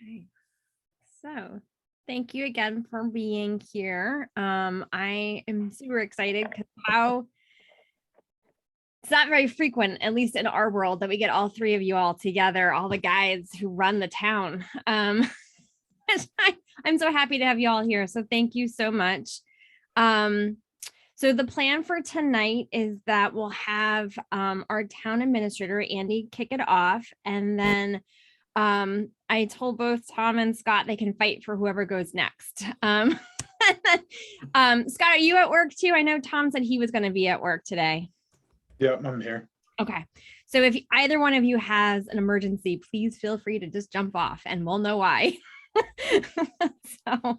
Okay, so thank you again for being here. I am super excited because it's not very frequent, at least in our world, that we get all three of you all together, all the guys who run the town. I'm so happy to have you all here. So thank you so much. So the plan for tonight is that we'll have our town administrator, Andy, kick it off. And then I told both Tom and Scott they can fight for whoever goes next. Scott, are you at work too? I know Tom said he was going to be at work today. Yep, I'm here. Okay. So if either one of you has an emergency, please feel free to just jump off and we'll know why. So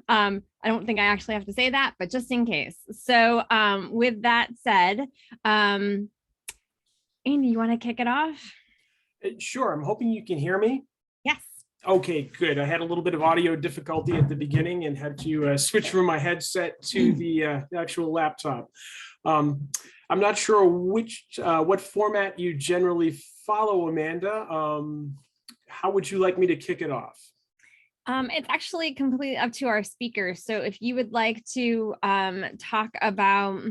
I don't think I actually have to say that, but just in case. So with that said, Andy, you want to kick it off? Sure. I'm hoping you can hear me. Yes. Okay, good. I had a little bit of audio difficulty at the beginning and had to switch from my headset to the actual laptop. I'm not sure what format you generally follow, Amanda. How would you like me to kick it off? It's actually completely up to our speakers. So if you would like to talk about,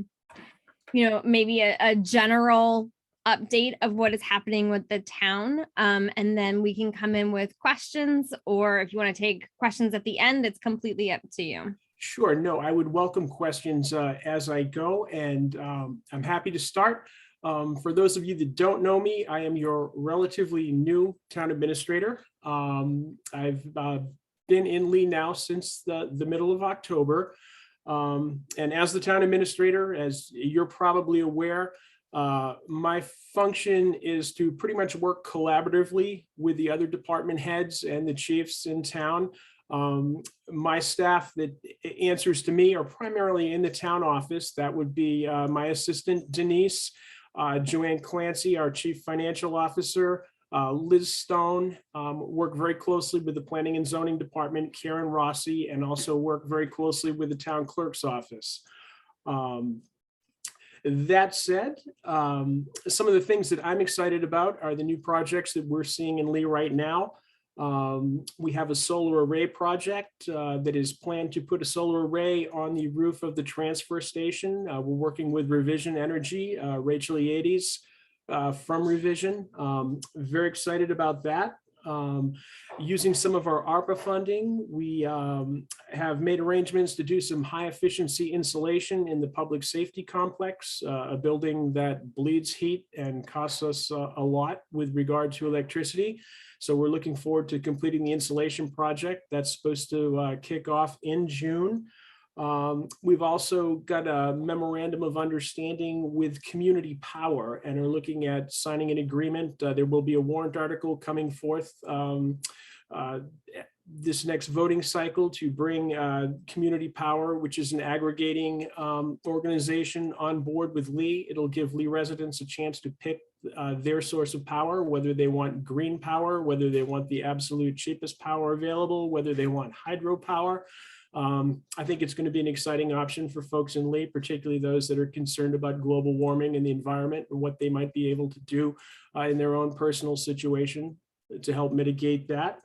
maybe a general update of what is happening with the town, and then we can come in with questions, or if you want to take questions at the end, it's completely up to you. Sure. No, I would welcome questions as I go, and I'm happy to start. For those of you that don't know me, I am your relatively new town administrator. I've been in Lee now since the middle of October. And as the town administrator, as you're probably aware, my function is to pretty much work collaboratively with the other department heads and the chiefs in town. My staff that answers to me are primarily in the town office. That would be my assistant, Denise, Joanne Clancy, our chief financial officer, Liz Stone, work very closely with the planning and zoning department, Karen Rossi, and also work very closely with the town clerk's office. That said, some of the things that I'm excited about are the new projects that we're seeing in Lee right now. We have a solar array project that is planned to put a solar array on the roof of the transfer station. We're working with Revision Energy, Rachel Yates from Revision. Very excited about that. Using some of our ARPA funding, we have made arrangements to do some high efficiency insulation in the public safety complex, a building that bleeds heat and costs us a lot with regard to electricity. So we're looking forward to completing the insulation project that's supposed to kick off in June. We've also got a memorandum of understanding with Community Power and are looking at signing an agreement. There will be a warrant article coming forth this next voting cycle to bring Community Power, which is an aggregating organization, on board with Lee. It'll give Lee residents a chance to pick their source of power, whether they want green power, whether they want the absolute cheapest power available, whether they want hydropower. I think it's going to be an exciting option for folks in Lee, particularly those that are concerned about global warming and the environment and what they might be able to do in their own personal situation to help mitigate that.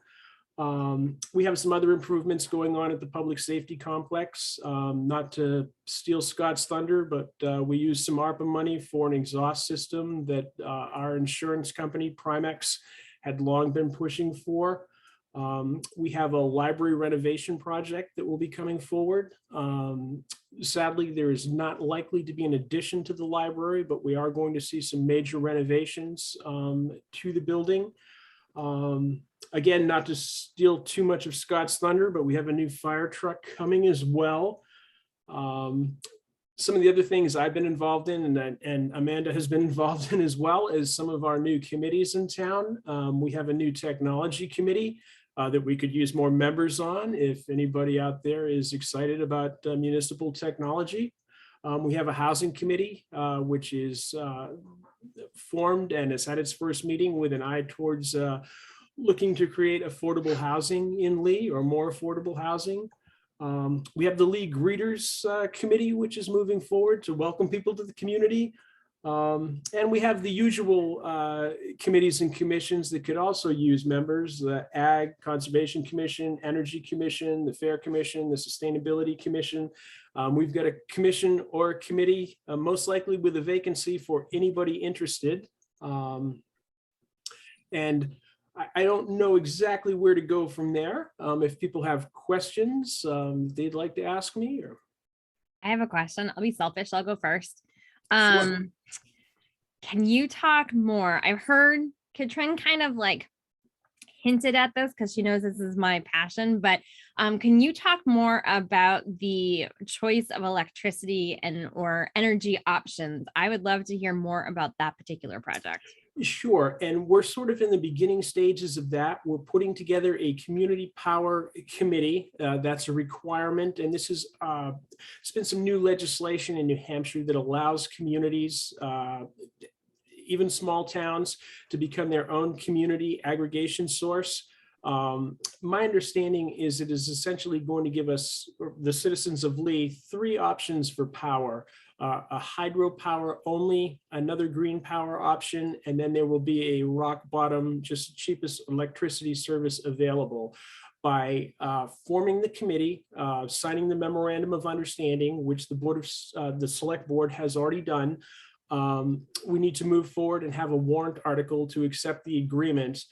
We have some other improvements going on at the public safety complex. Not to steal Scott's thunder, but we use some ARPA money for an exhaust system that our insurance company, Primex, had long been pushing for. We have a library renovation project that will be coming forward. Sadly, there is not likely to be an addition to the library, but we are going to see some major renovations to the building. Again, not to steal too much of Scott's thunder, but we have a new fire truck coming as well. Some of the other things I've been involved in, and Amanda has been involved in as well, is some of our new committees in town. We have a new technology committee that we could use more members on if anybody out there is excited about municipal technology. We have a housing committee, which is formed and has had its first meeting with an eye towards looking to create affordable housing in Lee, or more affordable housing. We have the Lee Greeters Committee, which is moving forward to welcome people to the community. And we have the usual committees and commissions that could also use members: the Ag Conservation Commission, Energy Commission, the Fair Commission, the Sustainability Commission. We've got a commission or a committee, most likely with a vacancy for anybody interested. And I don't know exactly where to go from there. If people have questions they'd like to ask me, or I have a question. I'll be selfish. I'll go first. Sure. Can you talk more? I've heard Katrin kind of like hinted at this because she knows this is my passion, but can you talk more about the choice of electricity and or energy options? I would love to hear more about that particular project. Sure, and we're sort of in the beginning stages of that. We're putting together a community power committee. That's a requirement, and this is it's been some new legislation in New Hampshire that allows communities, even small towns, to become their own community aggregation source. My understanding is it is essentially going to give us, the citizens of Lee, three options for power. A hydropower only, another green power option, and then there will be a rock bottom, just cheapest electricity service available. By forming the committee, signing the memorandum of understanding, which the the select board has already done, we need to move forward and have a warrant article to accept the agreement.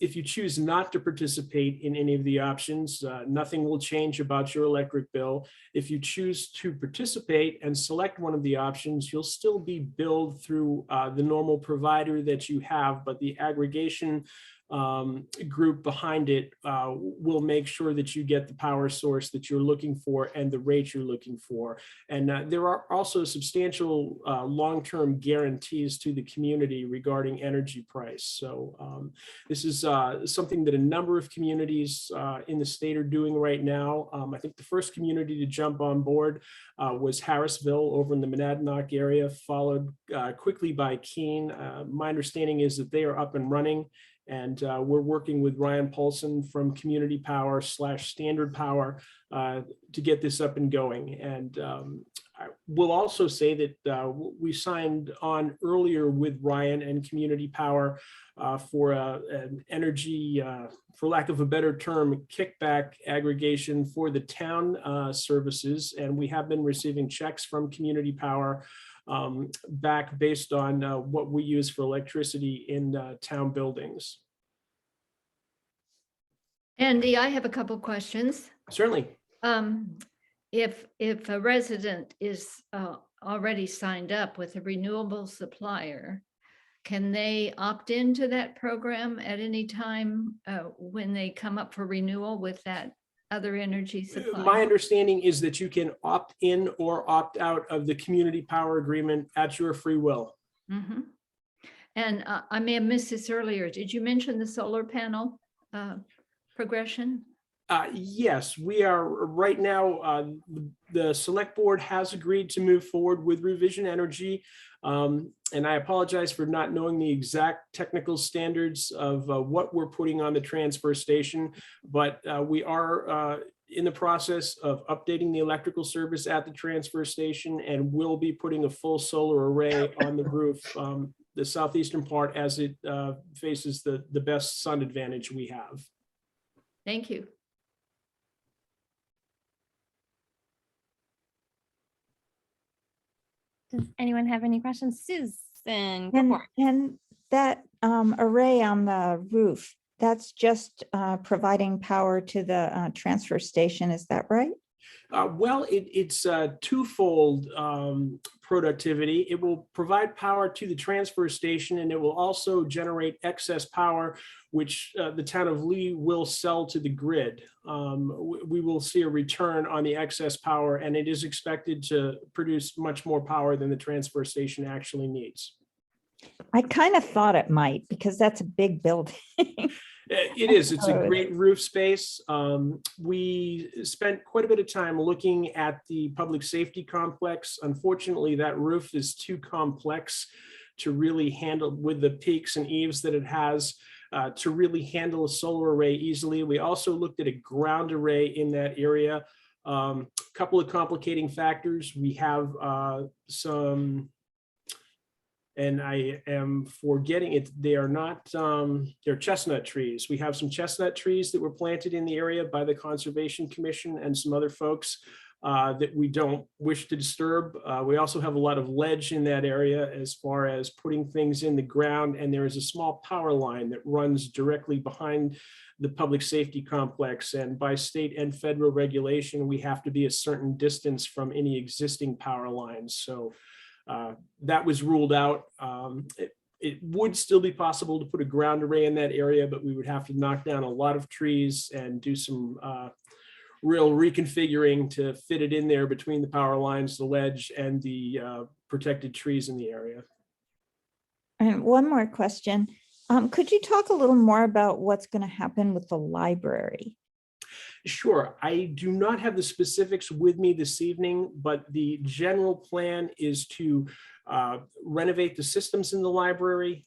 If you choose not to participate in any of the options, nothing will change about your electric bill. If you choose to participate and select one of the options, you'll still be billed through the normal provider that you have, but the aggregation group behind it will make sure that you get the power source that you're looking for and the rate you're looking for. And there are also substantial long-term guarantees to the community regarding energy price. So this is something that a number of communities in the state are doing right now. I think the first community to jump on board was Harrisville over in the Monadnock area, followed quickly by Keene. My understanding is that they are up and running. And we're working with Ryan Paulson from Community Power / Standard Power to get this up and going. And I will also say that we signed on earlier with Ryan and Community Power for an energy, for lack of a better term, kickback aggregation for the town services. And we have been receiving checks from Community Power back based on what we use for electricity in town buildings. Andy, I have a couple questions. Certainly. If a resident is already signed up with a renewable supplier, can they opt into that program at any time when they come up for renewal with that other energy supplier? My understanding is that you can opt in or opt out of the community power agreement at your free will. Mm-hmm. And I may have missed this earlier. Did you mention the solar panel progression? Yes, we are right now. The select board has agreed to move forward with Revision Energy. And I apologize for not knowing the exact technical standards of what we're putting on the transfer station, but we are in the process of updating the electrical service at the transfer station, and we'll be putting a full solar array on the roof, the southeastern part, as it faces the best sun advantage we have. Thank you. Does anyone have any questions? Susan, go for it. And that array on the roof, that's just providing power to the transfer station, is that right? Well, it's twofold productivity. It will provide power to the transfer station, and it will also generate excess power, which the town of Lee will sell to the grid. We will see a return on the excess power, and it is expected to produce much more power than the transfer station actually needs. I kind of thought it might, because that's a big building. It is. It's a great roof space. We spent quite a bit of time looking at the public safety complex. Unfortunately, that roof is too complex to really handle with the peaks and eaves that it has to really handle a solar array easily. We also looked at a ground array in that area. A couple of complicating factors. We have some and I am forgetting it. They are not, they're chestnut trees. We have some chestnut trees that were planted in the area by the Conservation Commission and some other folks that we don't wish to disturb. We also have a lot of ledge in that area as far as putting things in the ground, and there is a small power line that runs directly behind the public safety complex, and by state and federal regulation, we have to be a certain distance from any existing power lines. So that was ruled out. It would still be possible to put a ground array in that area, but we would have to knock down a lot of trees and do some real reconfiguring to fit it in there between the power lines, the ledge, and the protected trees in the area. And one more question. Could you talk a little more about what's going to happen with the library? Sure. I do not have the specifics with me this evening, but the general plan is to renovate the systems in the library,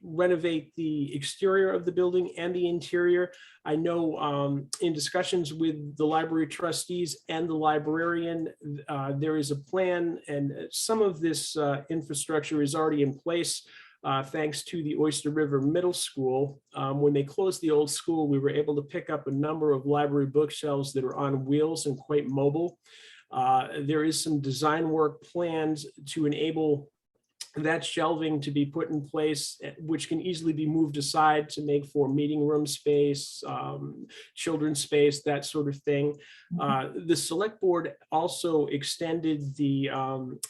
renovate the exterior of the building and the interior. I know in discussions with the library trustees and the librarian, there is a plan, and some of this infrastructure is already in place. Thanks to the Oyster River Middle School. When they closed the old school, we were able to pick up a number of library bookshelves that are on wheels and quite mobile. There is some design work planned to enable that shelving to be put in place, which can easily be moved aside to make for meeting room space, children's space, that sort of thing. The select board also extended the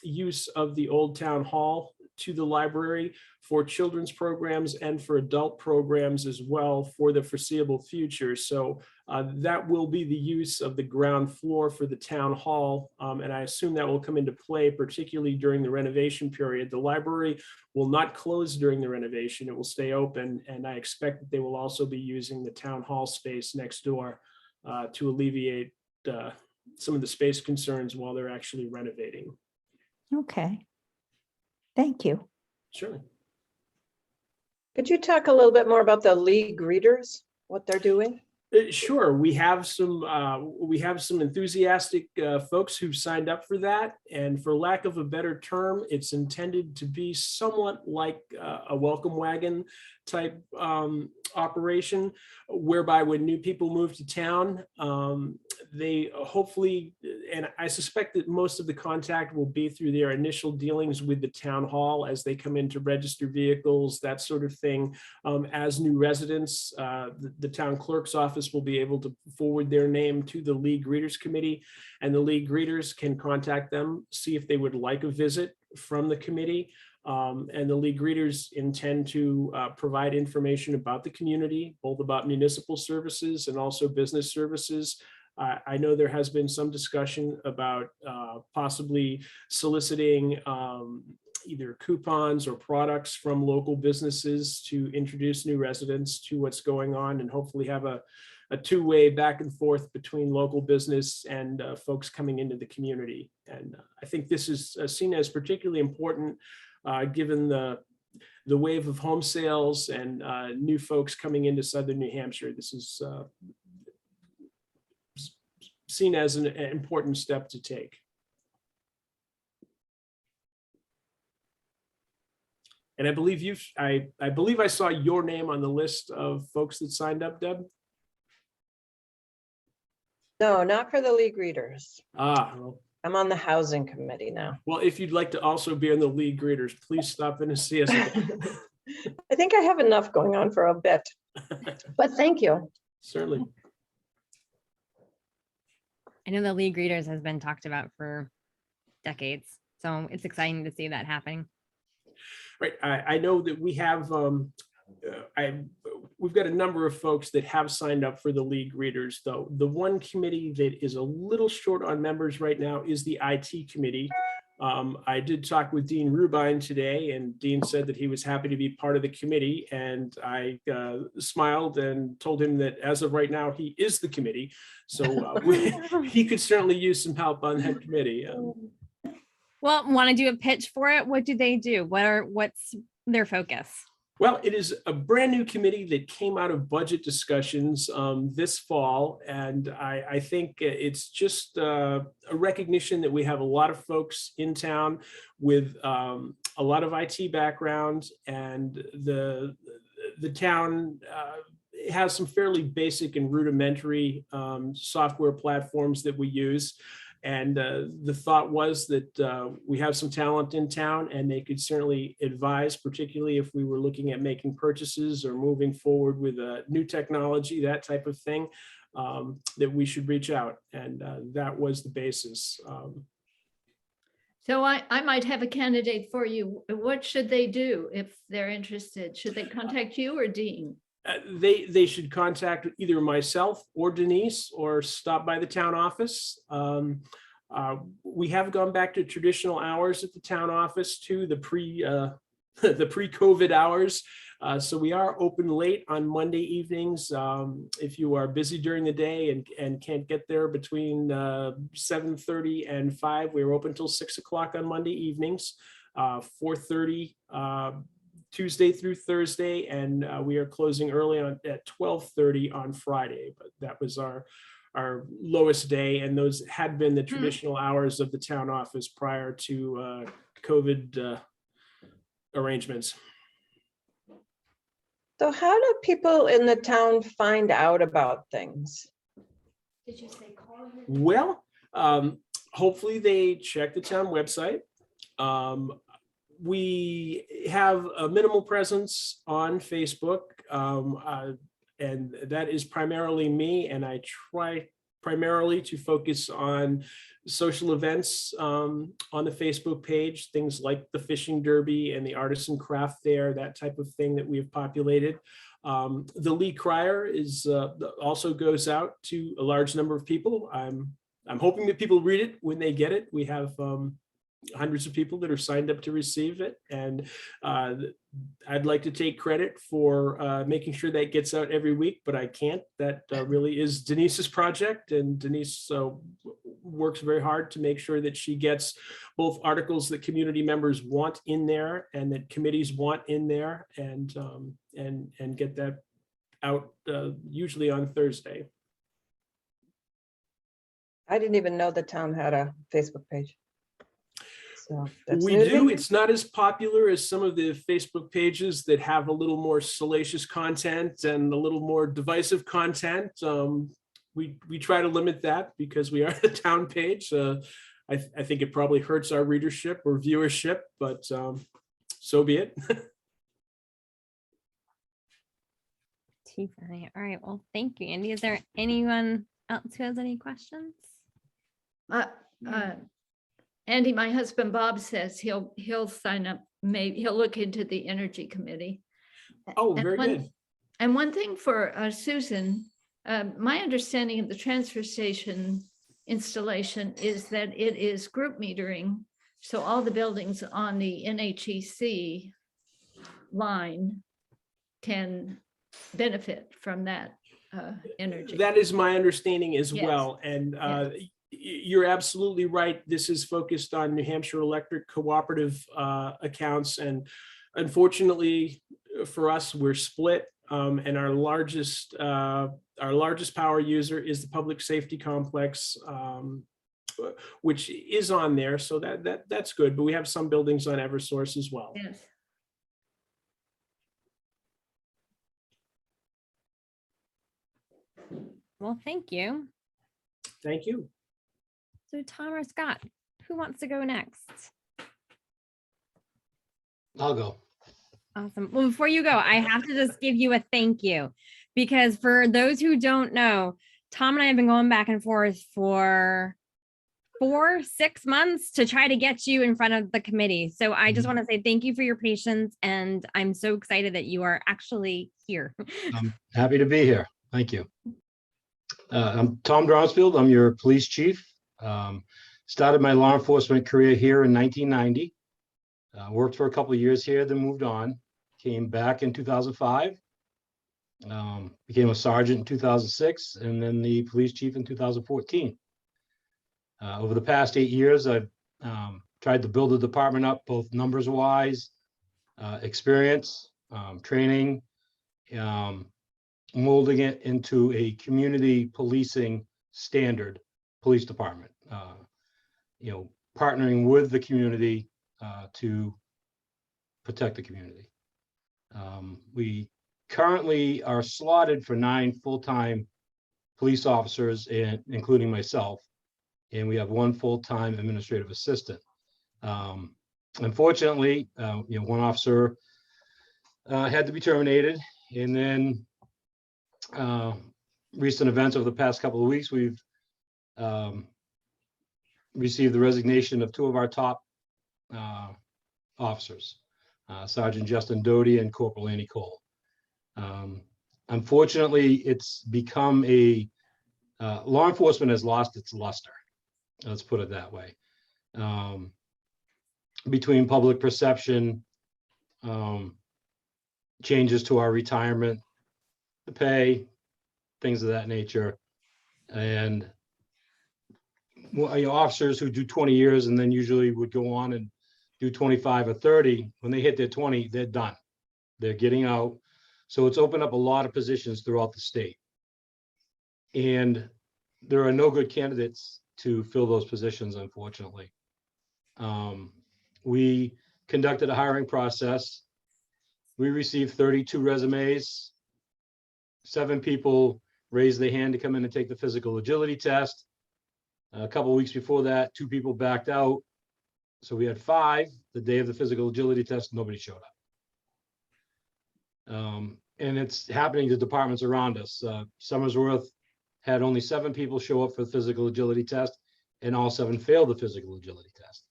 use of the old town hall to the library for children's programs and for adult programs as well for the foreseeable future. So that will be the use of the ground floor for the town hall. And I assume that will come into play, particularly during the renovation period. The library will not close during the renovation. It will stay open. And I expect that they will also be using the town hall space next door to alleviate some of the space concerns while they're actually renovating. Okay. Thank you. Sure. Could you talk a little bit more about the league readers, what they're doing? Sure. We have some enthusiastic folks who've signed up for that. And for lack of a better term, it's intended to be somewhat like a welcome wagon type operation, whereby when new people move to town, they hopefully, and I suspect that most of the contact will be through their initial dealings with the town hall as they come in to register vehicles, that sort of thing. As new residents, the town clerk's office will be able to forward their name to the League Greeters Committee, and the League Greeters can contact them, see if they would like a visit from the committee. And the League Greeters intend to provide information about the community, both about municipal services and also business services. I know there has been some discussion about possibly soliciting either coupons or products from local businesses to introduce new residents to what's going on and hopefully have a two-way back and forth between local business and folks coming into the community. And I think this is seen as particularly important given the wave of home sales and new folks coming into Southern New Hampshire. This is seen as an important step to take. And I believe I believe I saw your name on the list of folks that signed up, Deb. No, not for the league readers. Well, I'm on the housing committee now. well, if you'd like to also be on the League Greeters, please stop in and see us. I think I have enough going on for a bit, but thank you. Certainly. I know the League Greeters has been talked about for decades, so it's exciting to see that happening. Right. I know that we have, we've got a number of folks that have signed up for the League Readers, though. The one committee that is a little short on members right now is the IT committee. I did talk with Dean Rubine today, and Dean said that he was happy to be part of the committee. And I smiled and told him that as of right now, he is the committee. So he could certainly use some help on that committee. Well, want to do a pitch for it? What do they do? What's their focus? Well, it is a brand new committee that came out of budget discussions this fall. And I think it's just a recognition that we have a lot of folks in town with a a lot of IT background, and the town has some fairly basic and rudimentary software platforms that we use. And the thought was that we have some talent in town, and they could certainly advise, particularly if we were looking at making purchases or moving forward with new technology, that type of thing, that we should reach out. And that was the basis. So I might have a candidate for you. What should they do if they're interested? Should they contact you or Dean? They should contact either myself or Denise, or stop by the town office. We have gone back to traditional hours at the town office too, the pre-COVID hours. So we are open late on Monday evenings. If you are busy during the day and can't get there between 7:30 and 5, we're open till 6 o'clock on Monday evenings, 4:30 Tuesday through Thursday, and we are closing early at 12:30 on Friday. But that was our lowest day, and those had been the traditional hours of the town office prior to COVID arrangements. So how do people in the town find out about things? Did you say call? Well, hopefully they check the town website. We have a minimal presence on Facebook, and that is primarily me, and I try primarily to focus on social events on the Facebook page, things like the fishing derby and the artisan craft fair, that type of thing that we have populated. The Lee Crier is also goes out to a large number of people. I'm hoping that people read it when they get it. We have hundreds of people that are signed up to receive it, and I'd like to take credit for making sure that gets out every week, but I can't. That really is Denise's project, and Denise works very hard to make sure that she gets both articles that community members want in there and that committees want in there, and get that out usually on Thursday. I didn't even know the town had a Facebook page. So that's We new to do. me. It's not as popular as some of the Facebook pages that have a little more salacious content and a little more divisive content. We try to limit that because we are the town page. I think it probably hurts our readership or viewership, but so be it. Too funny. All right. Well, thank you, Andy. Is there anyone else who has any questions? Andy, my husband Bob says he'll sign up. Maybe he'll look into the energy committee. Oh, And very good. And one thing for Susan, my understanding of the transfer station installation is that it is group metering. So all the buildings on the NHEC line can benefit from that energy. That is my understanding as Yes. well. And Yes. you're absolutely right. This is focused on New Hampshire Electric cooperative accounts. And unfortunately for us, we're split. And our largest power user is the public safety complex, which is on there. So that's good. But we have some buildings on Eversource as well. Yes. Well, thank you. Thank you. So Tom or Scott, who wants to go next? I'll go. Awesome. Well, before you go, I have to just give you a thank you, because for those who don't know, Tom and I have been going back and forth for 6 months to try to get you in front of the committee. So I just want to say thank you for your patience, and I'm so excited that you are actually here. I'm happy to be here. Thank you. I'm Tom Dronsfield. I'm your police chief. Started my law enforcement career here in 1990. Worked for a couple of years here, then moved on. Came back in 2005. Became a sergeant in 2006, and then the police chief in 2014. Over the past 8 years, I've tried to build the department up, both numbers-wise, experience, training, molding it into a community policing standard police department. Partnering with the community to protect the community. We currently are slotted for 9 full-time police officers, and including myself, and we have 1 full-time administrative assistant. Unfortunately, one officer had to be terminated, and then recent events over the past couple of weeks, we've received the resignation of 2 of our top officers, Sergeant Justin Doty and Corporal Annie Cole. Unfortunately, it's become law enforcement has lost its luster. Let's put it that way. Between public perception, changes to our retirement, the pay, things of that nature, and officers who do 20 years and then usually would go on and do 25 or 30, when they hit their 20, they're done. They're getting out. So it's opened up a lot of positions throughout the state. And there are no good candidates to fill those positions, unfortunately. We conducted a hiring process. We received 32 resumes. 7 people raised their hand to come in and take the physical agility test. A couple of weeks before that, 2 people backed out. So we had 5. The day of the physical agility test, nobody showed up. And it's happening to departments around us. Somersworth had only 7 people show up for the physical agility test, and all 7 failed the physical agility test.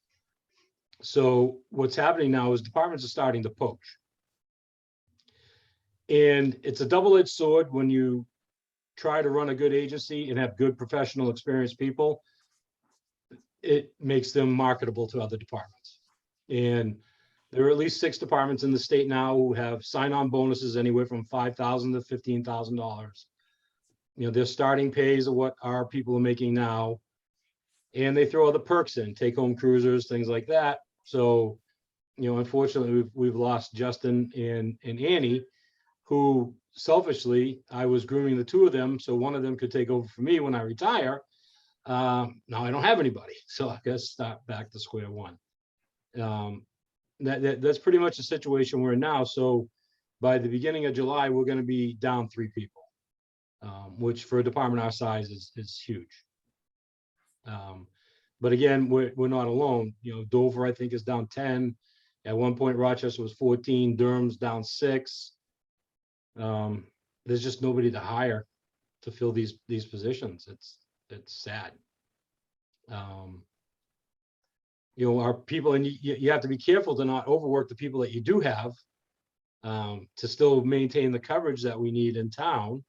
So what's happening now is departments are starting to poach. And it's a double-edged sword when you try to run a good agency and have good professional experienced people. It makes them marketable to other departments. And there are at least 6 departments in the state now who have sign-on bonuses anywhere from $5,000 to $15,000. Their starting pays are what our people are making now. And they throw other perks in, take-home cruisers, things like that. So, unfortunately, we've lost Justin and Annie, who selfishly, I was grooming the 2 of them so one of them could take over for me when I retire. Now I don't have anybody, so I guess start back to square one. That's pretty much the situation we're in now. So by the beginning of July, we're going to be down 3 people, which for a department our size is huge. But again, we're not alone. Dover, I think, is down 10. At one point, Rochester was 14. Durham's down 6. There's just nobody to hire to fill these positions. It's sad. Our people, and you have to be careful to not overwork the people that you do have, to still maintain the coverage that we need in town.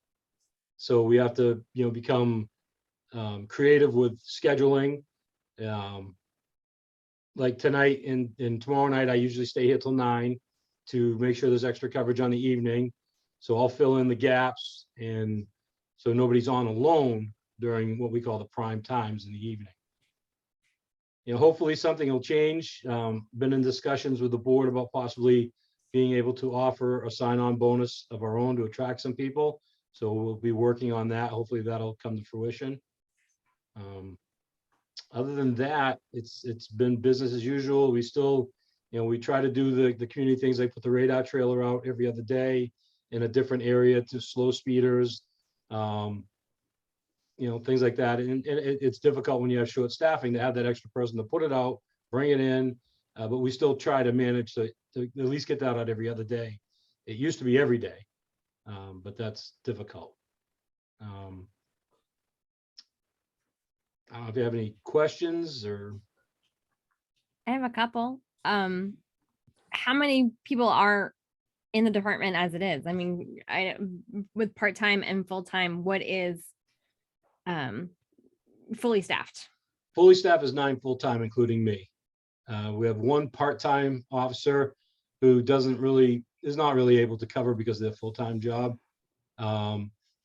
So we have to, become creative with scheduling. Like tonight and tomorrow night, I usually stay here till 9 to make sure there's extra coverage on the evening. So I'll fill in the gaps, and so nobody's on alone during what we call the prime times in the evening. Hopefully something will change. Been in discussions with the board about possibly being able to offer a sign-on bonus of our own to attract some people. So we'll be working on that. Hopefully that'll come to fruition. Other than that, it's been business as usual. We still, we try to do the community things, like put the radar trailer out every other day in a different area to slow speeders, things like that. And it's difficult when you have short staffing to have that extra person to put it out, bring it in. But we still try to manage to at least get that out every other day. It used to be every day, but that's difficult. I don't know if you have any questions or. I have a couple. How many people are in the department as it is? I mean, with part-time and full-time, what is fully staffed? Fully staffed is 9 full-time, including me. We have 1 part-time officer who is not really able to cover because of their full-time job.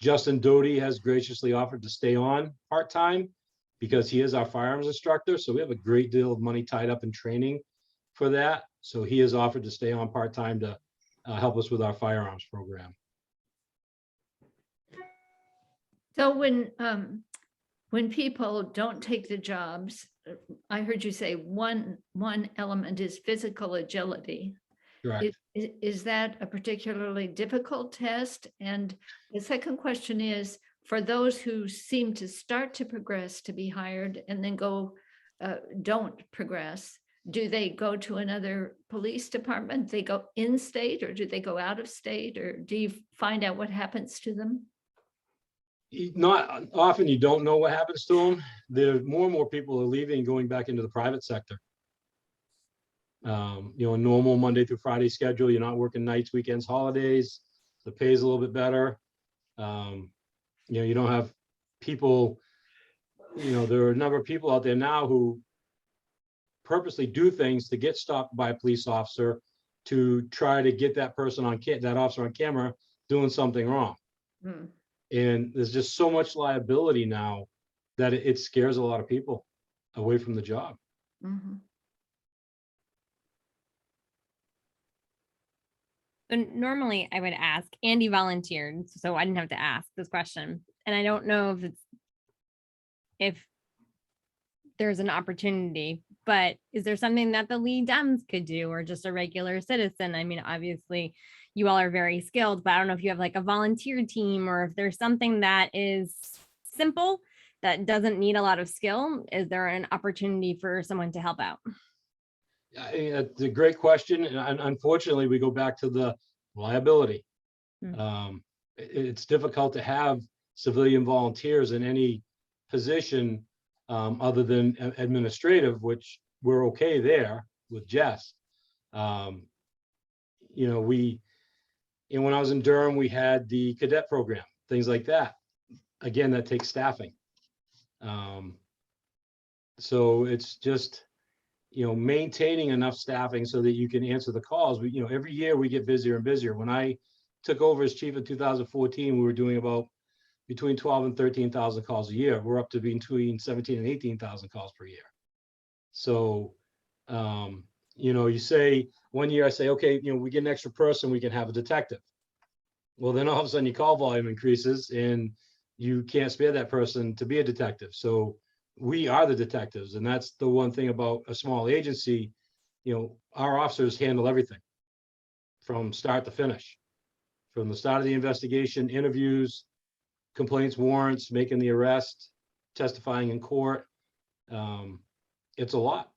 Justin Doty has graciously offered to stay on part-time because he is our firearms instructor. So we have a great deal of money tied up in training for that. So he has offered to stay on part-time to help us with our firearms program. So when people don't take the jobs, I heard you say one element is physical agility. Correct. Is that a particularly difficult test? And the second question is, for those who seem to start to progress to be hired and then don't progress, do they go to another police department? They go in state, or do they go out of state, or do you find out what happens to them? Not often, you don't know what happens to them. There more and more people are leaving, going back into the private sector. A normal Monday through Friday schedule. You're not working nights, weekends, holidays. The pay's a little bit better. You don't have people, there are a number of people out there now who purposely do things to get stopped by a police officer to try to get that person that officer on camera doing something wrong. Hmm. And there's just so much liability now that it scares a lot of people away from the job. Mhm. So normally I would ask, Andy volunteered, so I didn't have to ask this question. And I don't know if there's an opportunity, but is there something that the Lee Dems could do, or just a regular citizen? I mean, obviously you all are very skilled, but I don't know if you have like a volunteer team, or if there's something that is simple that doesn't need a lot of skill. Is there an opportunity for someone to help out? It's a great question. And unfortunately, we go back to the liability. It's difficult to have civilian volunteers in any position other than administrative, which we're okay there with Jess. When I was in Durham, we had the cadet program, things like that. Again, that takes staffing. So it's just, maintaining enough staffing so that you can answer the calls. Every year we get busier and busier. When I took over as chief in 2014, we were doing about between 12 and 13,000 calls a year. We're up to between 17 and 18,000 calls per year. So, you say one year, I say, okay, we get an extra person, we can have a detective. Well, then all of a sudden your call volume increases and you can't spare that person to be a detective. So we are the detectives. And that's the one thing about a small agency. Our officers handle everything from start to finish, from the start of the investigation, interviews, complaints, warrants, making the arrest, testifying in court. It's a lot.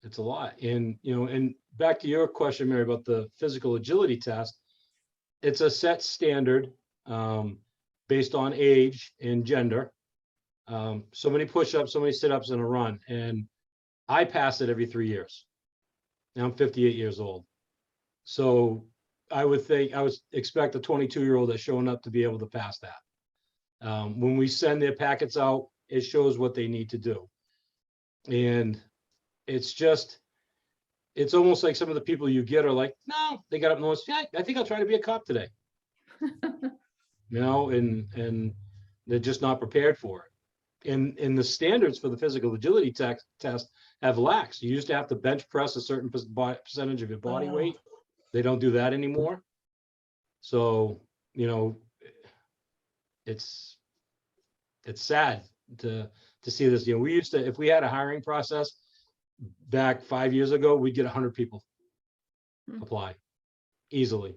It's a lot. And, and back to your question, Mary, about the physical agility test, it's a set standard based on age and gender. So many push-ups, so many sit-ups and a run. And I pass it every 3 years. Now I'm 58 years old. So I would expect a 22-year-old that's showing up to be able to pass that. When we send their packets out, it shows what they need to do. And it's almost like some of the people you get are like, no, they got up and went, yeah, I think I'll try to be a cop today. And they're just not prepared for it. And the standards for the physical agility test have laxed. You used to have to bench press a certain percentage of your body weight. They don't do that anymore. So, it's sad to see this. We used to, if we had a hiring process back 5 years ago, we'd get 100 people apply easily.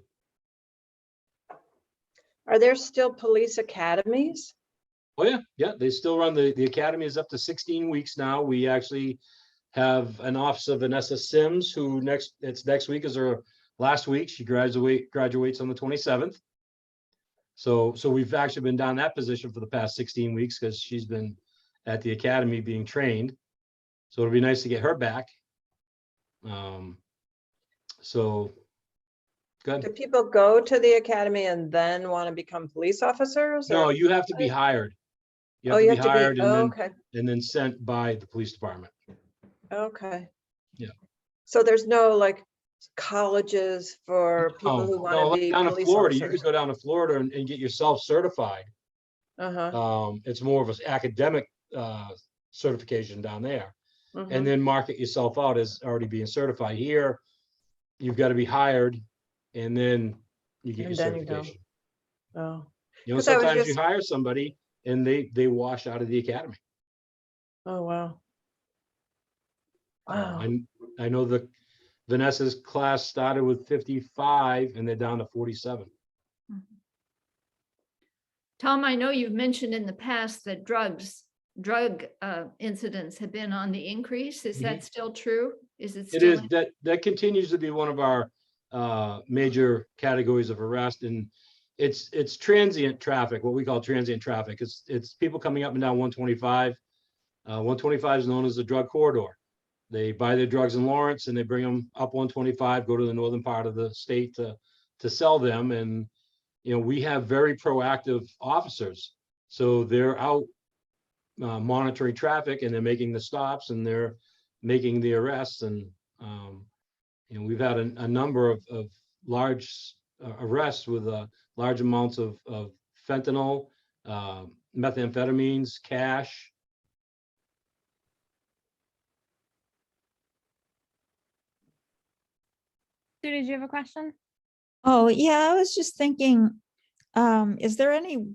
Are there still police academies? Oh yeah, they still run the academy is up to 16 weeks now. We actually have an officer, Vanessa Sims, who next week is her last week. She graduates on the 27th. So we've actually been down that position for the past 16 weeks because she's been at the academy being trained. So it'll be nice to get her back. So good. Do people go to the academy and then want to become police officers? No, or- you have to be hired. You Oh, have you to have be to be, hired oh, okay, and then sent by the police department. okay. Yeah. So there's no like colleges for people who want to like be down in police Florida, you could officers? go down to Florida and get yourself certified. Uh-huh. It's more of an academic certification down there, Mhm. and then market yourself out as already being certified. Here, you've got to be hired, and then you get And your then you go. certification. Oh, 'Cause I was Sometimes you just- hire somebody and they wash out of the academy. oh, wow. Wow. I know Vanessa's class started with 55 and they're down to 47. Tom, I know you've mentioned in the past that drug incidents have been on the increase. Is that still true? Is it It still? is, that continues to be one of our major categories of arrest, and it's transient traffic, what we call transient traffic. It's people coming up and down 125. 125 is known as the drug corridor. They buy their drugs in Lawrence and they bring them up 125, go to the northern part of the state to sell them. And we have very proactive officers, so they're out monitoring traffic, and they're making the stops, and they're making the arrests. And we've had a number of large arrests with large amounts of fentanyl, methamphetamines, cash. Sue, did you have a question? Oh, yeah, I was just thinking, is there any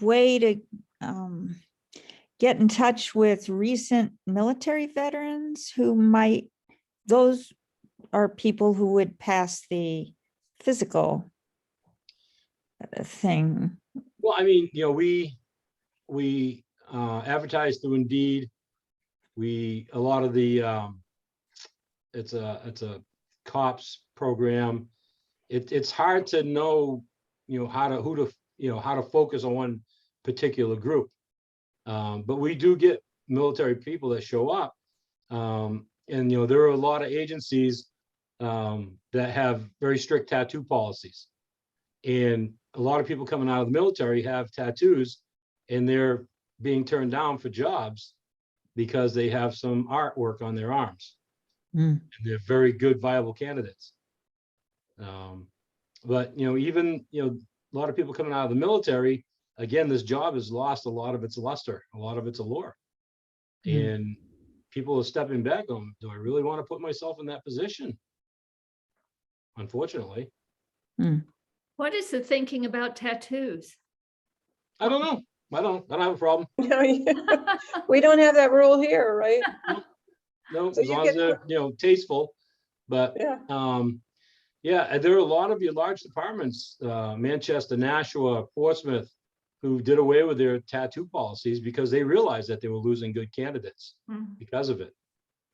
way to get in touch with recent military veterans who those are people who would pass the physical thing? Well, I mean, we advertise through Indeed. A lot of the it's a cops program. It's hard to know how to focus on one particular group, but we do get military people that show up, and there are a lot of agencies that have very strict tattoo policies, and a lot of people coming out of the military have tattoos, and they're being turned down for jobs because they have some artwork on their arms. And they're very good, viable candidates. But even a lot of people coming out of the military, again, this job has lost a lot of its luster, a lot of its allure, and people are stepping back on, do I really want to put myself in that position? Unfortunately. What is the thinking about tattoos? I don't know. I don't have a problem. We don't have that rule here, right? No, So as you long as get- they're tasteful. But Yeah. yeah, there are a lot of your large departments, Manchester, Nashua, Portsmouth, who did away with their tattoo policies because they realized that they were losing good candidates because of it.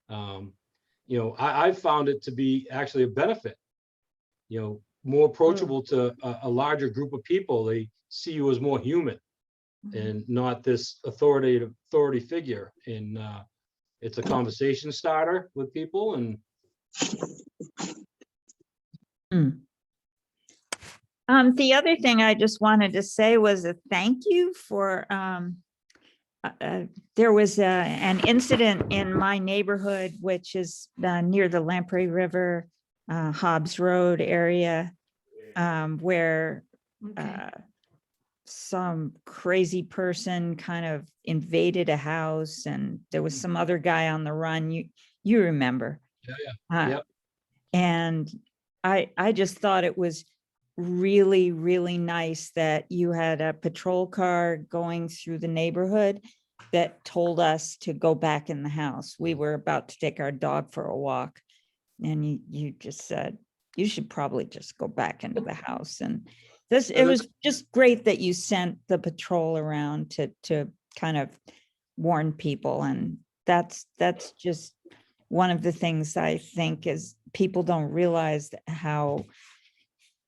I've found it to be actually a benefit, more approachable to a larger group of people. They see you as more human and not this authority figure. And it's a conversation starter with people. And the other thing I just wanted to say was a thank you for, there was an incident in my neighborhood, which is near the Lamprey River, Hobbs Road area, where some crazy person kind of invaded a house, and there was some other guy on the run. You remember? Yeah. Yep. And I just thought it was really, really nice that you had a patrol car going through the neighborhood that told us to go back in the house. We were about to take our dog for a walk, and you just said, you should probably just go back into the house. And it was just great that you sent the patrol around to kind of warn people. And that's just one of the things I think is people don't realize how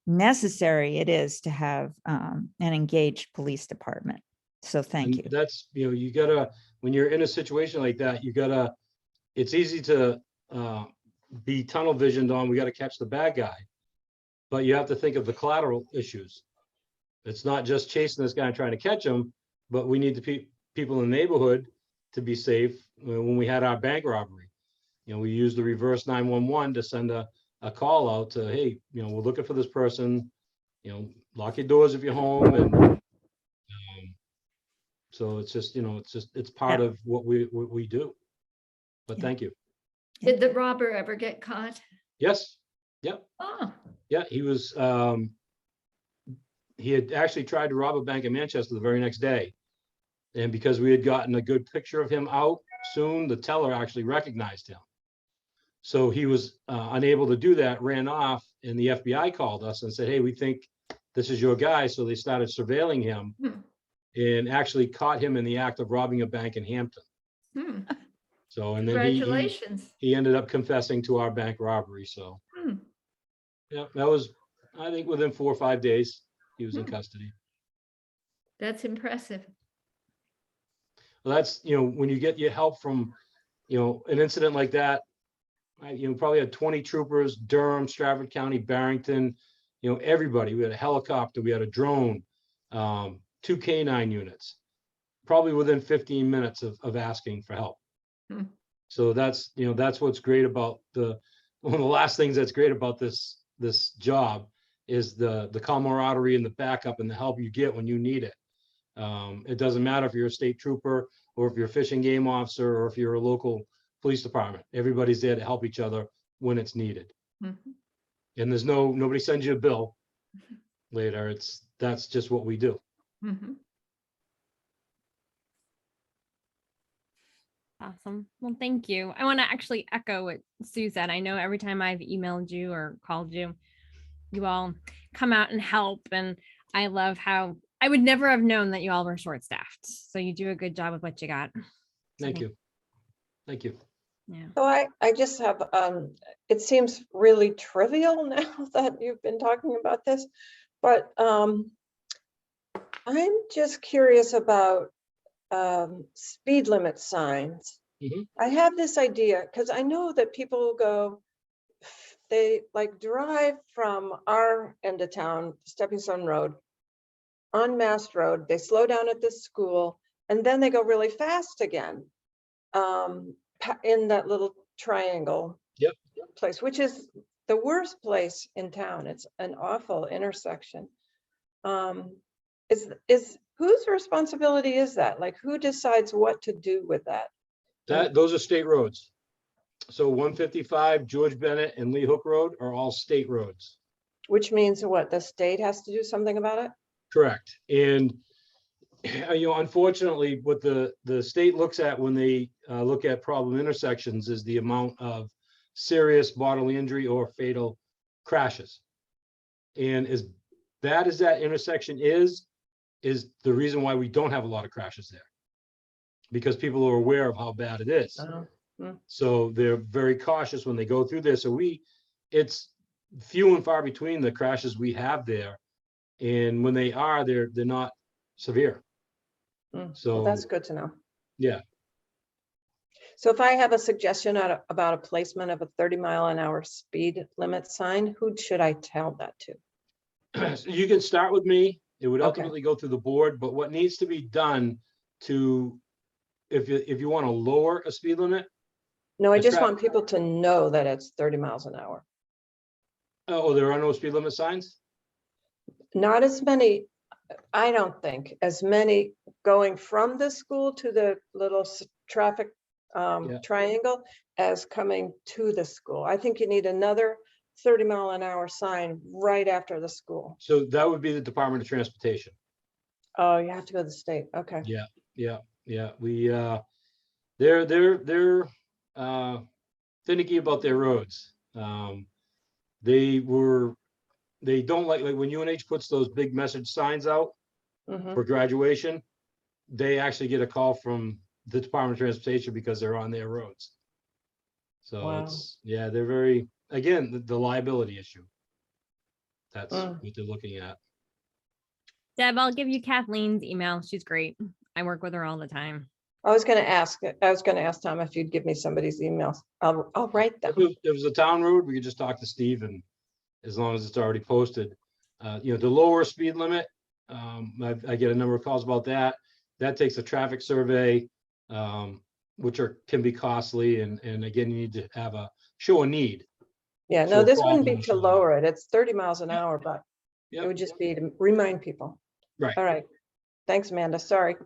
necessary it is to have an engaged police department. So thank you. That's, you gotta, when you're in a situation like that, it's easy to be tunnel visioned on, we gotta catch the bad guy, but you have to think of the collateral issues. It's not just chasing this guy and trying to catch him, but we need the people in the neighborhood to be safe. When we had our bank robbery, we used the reverse 911 to send a call out to, hey, we're looking for this person, lock your doors if you're home. And so it's just, it's part of what we do. But thank you. Did the robber ever get caught? Yes. Yep. Oh, Yeah, he was, he had actually tried to rob a bank in Manchester the very next day. And because we had gotten a good picture of him out soon, the teller actually recognized him. So he was unable to do that, ran off, and the FBI called us and said, hey, we think this is your guy. So they started surveilling him Hmm. and actually caught him in the act of robbing a bank in Hampton. Hmm. So, and then he Congratulations. ended up confessing to our bank robbery. So, Hmm. yeah, that was, I think within 4 or 5 days, he was in Hmm. custody. That's impressive. Well, that's, when you get your help from, an incident like that, probably had 20 troopers, Durham, Stratford County, Barrington, everybody. We had a helicopter, we had a drone, 2 K9 units, probably within 15 minutes of asking for help. Hmm. So that's what's great about one of the last things that's great about this job is the camaraderie and the backup and the help you get when you need it. It doesn't matter if you're a state trooper or if you're a fish and game officer or if you're a local police department. Everybody's there to help each other when it's needed. Mhm. And there's nobody sends you a bill later. That's just what we do. Mhm. Awesome. Well, thank you. I want to actually echo what Sue said. I know every time I've emailed you or called you, you all come out and help. And I love how I would never have known that you all were short staffed. So you do a good job with what you got. So Thank you. Thank you. Yeah. So I just have, it seems really trivial now that you've been talking about this, but I'm just curious about speed limit signs. Mhm. I have this idea because I know that people go, they like drive from our end of town, Stepping Stone Road, on Mass Road, they slow down at this school, and then they go really fast again in that little triangle Yep. place, which is the worst place in town. It's an awful intersection. Is whose responsibility is that? Like, who decides what to do with that? Those are state roads. So 155, George Bennett and Lee Hook Road are all state roads. Which means what? The state has to do something about it? Correct. And unfortunately, what the state looks at when they look at problem intersections is the amount of serious bodily injury or fatal crashes. And as bad as that intersection is the reason why we don't have a lot of crashes there, because people are aware of how bad it is. So they're very cautious when they go through there. So it's few and far between the crashes we have there. And when they are, they're not severe. So Well, that's good to know. Yeah. So if I have a suggestion about a placement of a 30-mile-an-hour speed limit sign, who should I tell that to? So you can start with me. It would Okay. ultimately go through the board, but what needs to be done if you want to lower a speed limit. No, I The just tra- want people to know that it's 30 miles an hour. Oh, there are no speed limit signs? Not as many, I don't think, as many going from the school to the little traffic Yeah. triangle as coming to the school. I think you need another 30-mile-an-hour sign right after the school. So that would be the Department of Transportation. Oh, you have to go to the state. Okay. Yeah. We they're finicky about their roads. They don't like when UNH puts those big message signs out Mhm. for graduation. They actually get a call from the Department of Transportation because they're on their roads. So Wow. they're very, again, the liability issue. That's Mm. what they're looking at. Deb, I'll give you Kathleen's email. She's great. I work with her all the time. I was going to ask Tom if you'd give me somebody's emails. I'll write them. If it was a town road, we could just talk to Steve, and as long as it's already posted, the lower speed limit, I get a number of calls about that. That takes a traffic survey, which can be costly. And again, you need to have show a need. Yeah, for no, a this wouldn't be problem to lower it. It's 30 miles an hour, but Yep. it would just be to remind people. Right. All right. Thanks, Amanda. Sorry.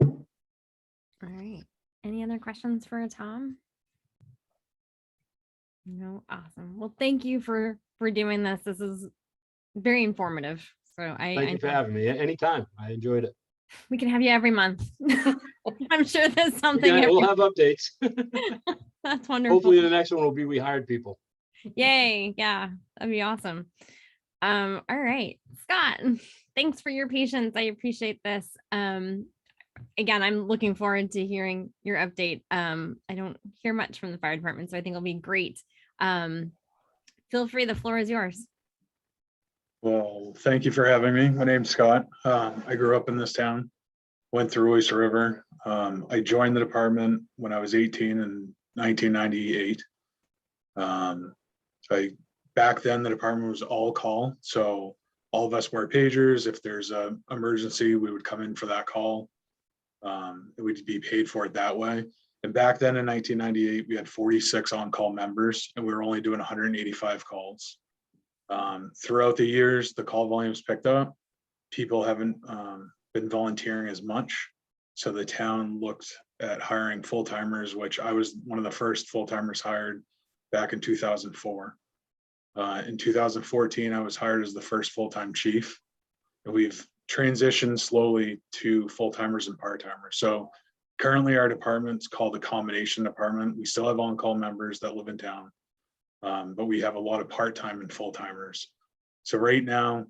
All right. Any other questions for Tom? No. Awesome. Well, thank you for doing this. This is very informative. So Thank you for having me anytime. I enjoyed it. We can have you every month. I'm sure there's something. Yeah, we'll every- have updates. That's wonderful. Hopefully the next one will be we hired people. Yay. Yeah, that'd be awesome. All right, Scott, thanks for your patience. I appreciate this. Again, I'm looking forward to hearing your update. I don't hear much from the fire department, so I think it'll be great. Feel free, the floor is yours. Well, thank you for having me. My name's Scott. I grew up in this town, went through Oyster River. I joined the department when I was 18 in 1998. Back then the department was all call. So all of us wear pagers. If there's an emergency, we would come in for that call. We'd be paid for it that way. And back then in 1998, we had 46 on-call members and we were only doing 185 calls. Throughout the years, the call volumes picked up. People haven't been volunteering as much. So the town looked at hiring full-timers, which I was one of the first full-timers hired back in 2004. In 2014, I was hired as the first full-time chief. And we've transitioned slowly to full-timers and part-timers. So currently our department's called the combination department. We still have on-call members that live in town. But we have a lot of part-time and full-timers. So right now,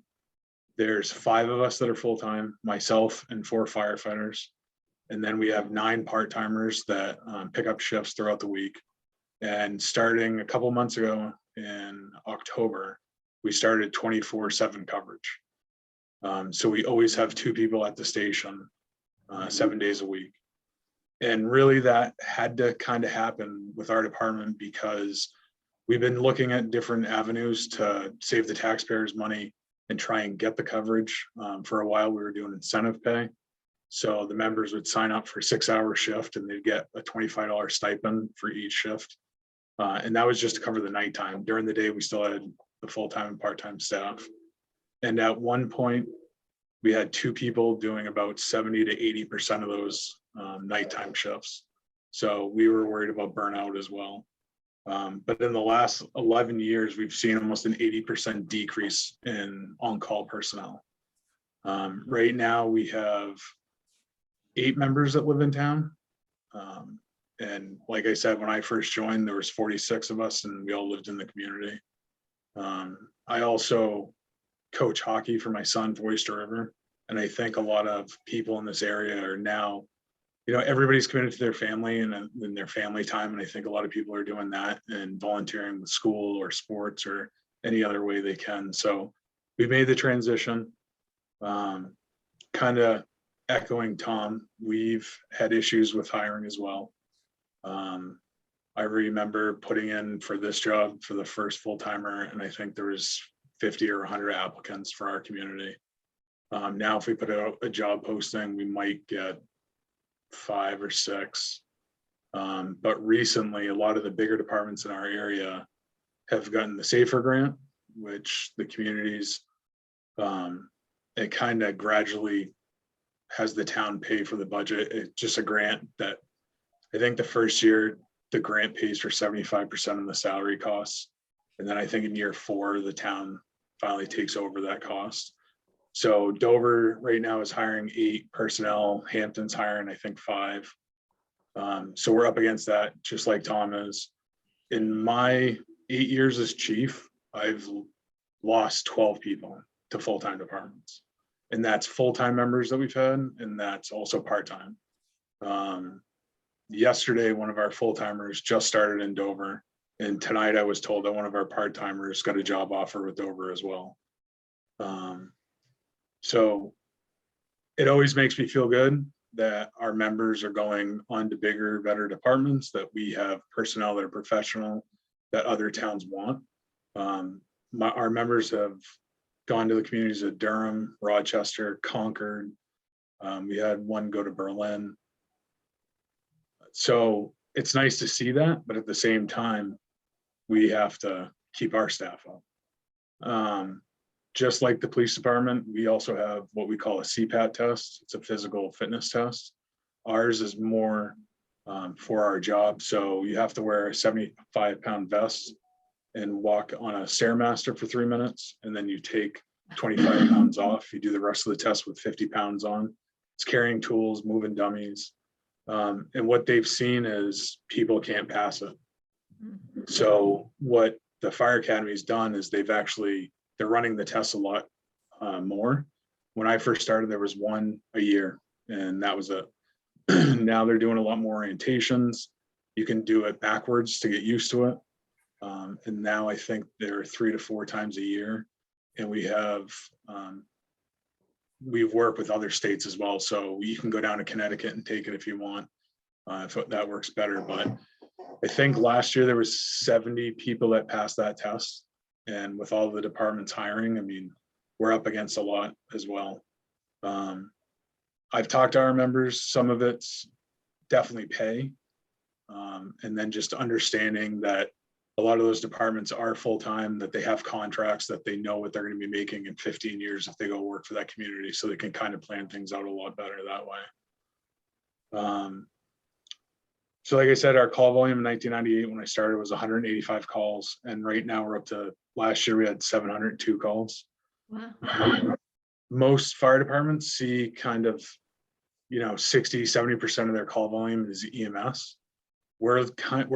there's 5 of us that are full-time, myself and 4 firefighters. And then we have 9 part-timers that pick up shifts throughout the week. And starting a couple months ago in October, we started 24/7 coverage. So we always have 2 people at the station 7 days a week. And really that had to kind of happen with our department because we've been looking at different avenues to save the taxpayers money and try and get the coverage. For a while, we were doing incentive pay. So the members would sign up for a 6-hour shift and they'd get a $25 stipend for each shift. And that was just to cover the nighttime. During the day, we still had the full-time and part-time staff. And at one point, we had 2 people doing about 70 to 80% of those nighttime shifts. So we were worried about burnout as well. But in the last 11 years, we've seen almost an 80% decrease in on-call personnel. Right now, we have 8 members that live in town. And like I said, when I first joined, there was 46 of us and we all lived in the community. I also coach hockey for my son for Oyster River. And I think a lot of people in this area are now, everybody's committed to their family and in their family time. And I think a lot of people are doing that and volunteering with school or sports or any other way they can. So we made the transition. Kind of echoing Tom, we've had issues with hiring as well. I remember putting in for this job for the first full-timer, and I think there was 50 or 100 applicants for our community. Now, if we put out a job posting, we might get 5 or 6. But recently, a lot of the bigger departments in our area have gotten the SAFER grant, which the communities, it kind of gradually has the town pay for the budget. It's just a grant that I think the first year, the grant pays for 75% of the salary costs. And then I think in year 4, the town finally takes over that cost. So Dover right now is hiring 8 personnel. Hampton's hiring, I think, 5. So we're up against that, just like Tom is. In my 8 years as chief, I've lost 12 people to full-time departments. And that's full-time members that we've had, and that's also part-time. Yesterday, one of our full-timers just started in Dover. And tonight I was told that one of our part-timers got a job offer with Dover as well. So it always makes me feel good that our members are going on to bigger, better departments, that we have personnel that are professional, that other towns want. Our members have gone to the communities of Durham, Rochester, Concord. We had one go to Berlin. So it's nice to see that, but at the same time, we have to keep our staff up. Just like the police department, we also have what we call a CPAT test. It's a physical fitness test. Ours is more for our job. So you have to wear a 75-pound vest and walk on a Stairmaster for 3 minutes. And then you take 25 pounds off. You do the rest of the test with 50 pounds on. It's carrying tools, moving dummies. And what they've seen is people can't pass it. Mhm. So what the fire academy's done is they're running the tests a lot more. When I first started, there was one a year, and that was it. Now they're doing a lot more orientations. You can do it backwards to get used to it. And now I think they're 3 to 4 times a year. And we've worked with other states as well. So you can go down to Connecticut and take it if you want, if that works better. But I think last year there was 70 people that passed that test. And with all the departments hiring, I mean, we're up against a lot as well. I've talked to our members, some of it's definitely pay. And then just understanding that a lot of those departments are full-time, that they have contracts, that they know what they're going to be making in 15 years if they go work for that community, so they can kind of plan things out a lot better that way. So like I said, our call volume in 1998 when I started was 185 calls, and right now we're up to, last year we had 702 calls. Wow. Most fire departments see kind of, 60-70% of their call volume is EMS. We're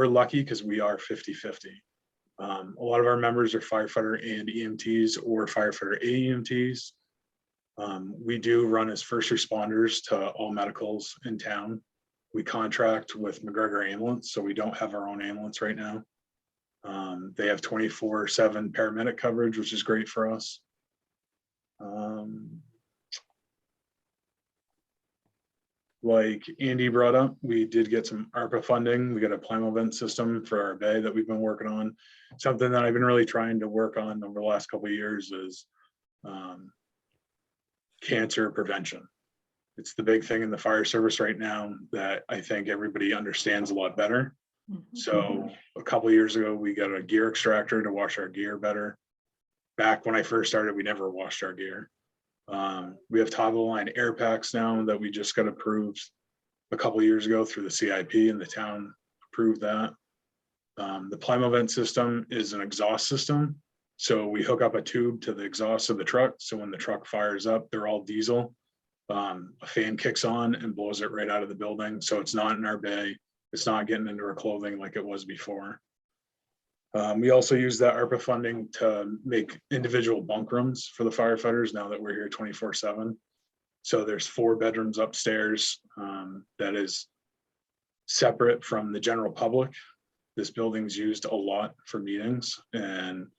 lucky because we are 50-50. A lot of our members are firefighter and EMTs or firefighter AEMTs. We do run as first responders to all medicals in town. We contract with McGregor Ambulance, so we don't have our own ambulance right now. They have 24/7 paramedic coverage, which is great for us. Like Andy brought up, we did get some ARPA funding. We got a Plimo vent system for our bay that we've been working on. Something that I've been really trying to work on over the last couple of years is cancer prevention. It's the big thing in the fire service right now that I think everybody understands a lot better. Mhm. So a couple of years ago, we got a gear extractor to wash our gear better. Back when I first started, we never washed our gear. We have top of the line air packs now that we just got approved a couple of years ago through the CIP, and the town approved that. The Plimo vent system is an exhaust system. So we hook up a tube to the exhaust of the truck. So when the truck fires up, they're all diesel. A fan kicks on and blows it right out of the building. So it's not in our bay. It's not getting into our clothing like it was before. We also use that ARPA funding to make individual bunk rooms for the firefighters now that we're here 24/7. So there's 4 bedrooms upstairs that is separate from the general public. This building's used a lot for meetings, and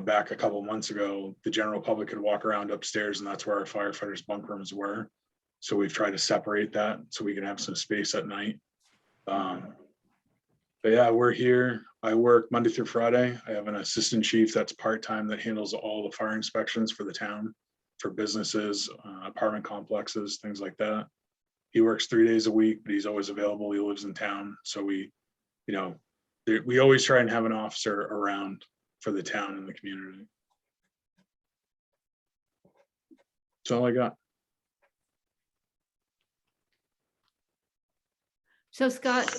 back a couple of months ago, the general public could walk around upstairs, and that's where our firefighters' bunk rooms were. So we've tried to separate that so we can have some space at night. But yeah, we're here. I work Monday through Friday. I have an assistant chief that's part-time that handles all the fire inspections for the town, for businesses, apartment complexes, things like that. He works 3 days a week, but he's always available. He lives in town. So we always try and have an officer around for the town and the community. That's all I got. So Scott,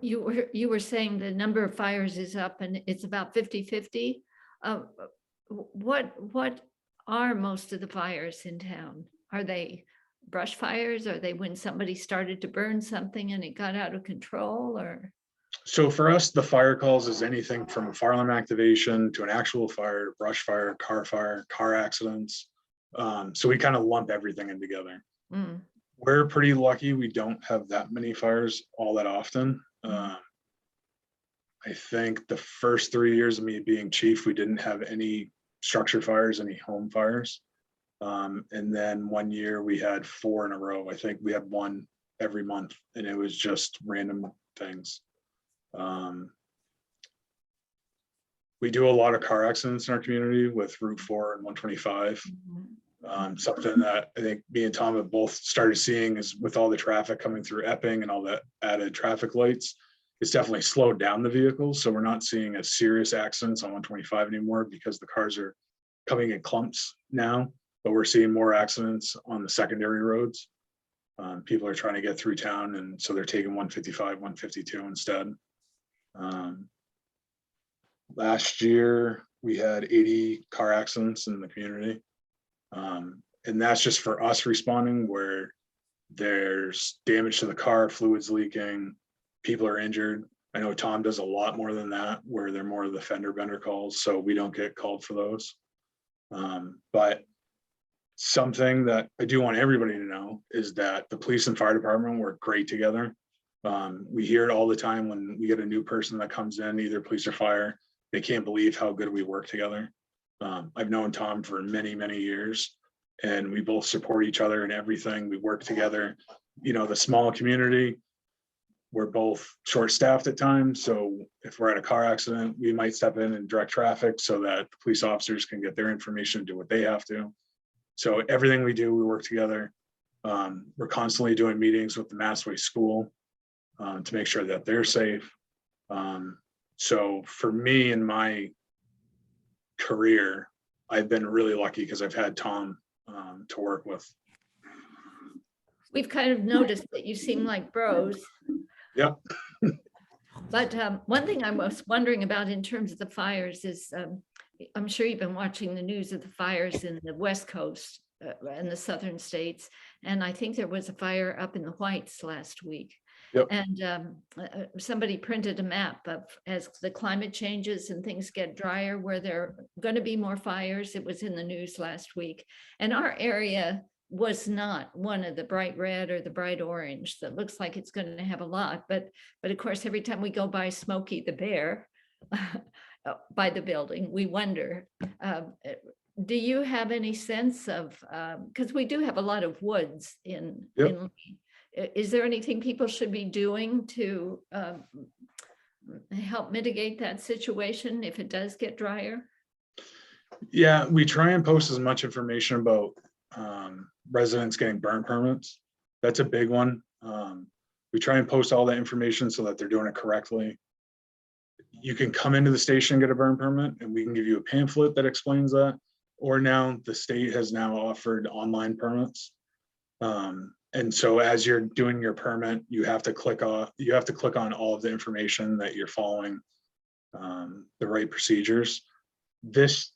you were saying the number of fires is up and it's about 50-50. What are most of the fires in town? Are they brush fires? Are they when somebody started to burn something and it got out of control, or? So for us, the fire calls is anything from a fire alarm activation to an actual fire, brush fire, car accidents. So we kind of lump everything in together. Mm. We're pretty lucky. We don't have that many fires all that often. I think the first 3 years of me being chief, we didn't have any structure fires, any home fires. And then 1 year we had 4 in a row. I think we had 1 every month, and it was just random things. We do a lot of car accidents in our community with Route 4 and 125. Something that I think me and Tom have both started seeing is with all the traffic coming through Epping and all the added traffic lights, it's definitely slowed down the vehicles. So we're not seeing as serious accidents on 125 anymore because the cars are coming in clumps now, but we're seeing more accidents on the secondary roads. People are trying to get through town, and so they're taking 155, 152 instead. Last year, we had 80 car accidents in the community. And that's just for us responding where there's damage to the car, fluids leaking, people are injured. I know Tom does a lot more than that, where they're more of the fender bender calls, so we don't get called for those. But something that I do want everybody to know is that the police and fire department work great together. We hear it all the time when we get a new person that comes in, either police or fire, they can't believe how good we work together. I've known Tom for many, many years, and we both support each other in everything. We work together. You know, the small community, we're both short-staffed at times. So if we're at a car accident, we might step in and direct traffic so that the police officers can get their information and do what they have to. So everything we do, we work together. We're constantly doing meetings with the Massway School to make sure that they're safe. So for me in my career, I've been really lucky because I've had Tom to work with. We've kind of noticed that you seem like bros. Yep. But one thing I was wondering about in terms of the fires is, I'm sure you've been watching the news of the fires in the West Coast and the southern states. And I think there was a fire up in the Whites last week. Yep. And somebody printed a map of as the climate changes and things get drier, where there are going to be more fires. It was in the news last week. And our area was not one of the bright red or the bright orange that looks like it's going to have a lot. But of course, every time we go by Smokey the Bear by the building, we wonder, do you have any sense of, because we do have a lot of woods in Lee. Is there anything people should be doing to help mitigate that situation if it does get drier? Yeah, we try and post as much information about residents getting burn permits. That's a big one. We try and post all that information so that they're doing it correctly. You can come into the station and get a burn permit, and we can give you a pamphlet that explains that. Or now the state has now offered online permits. And so as you're doing your permit, you have to click on all of the information that you're following the right procedures. This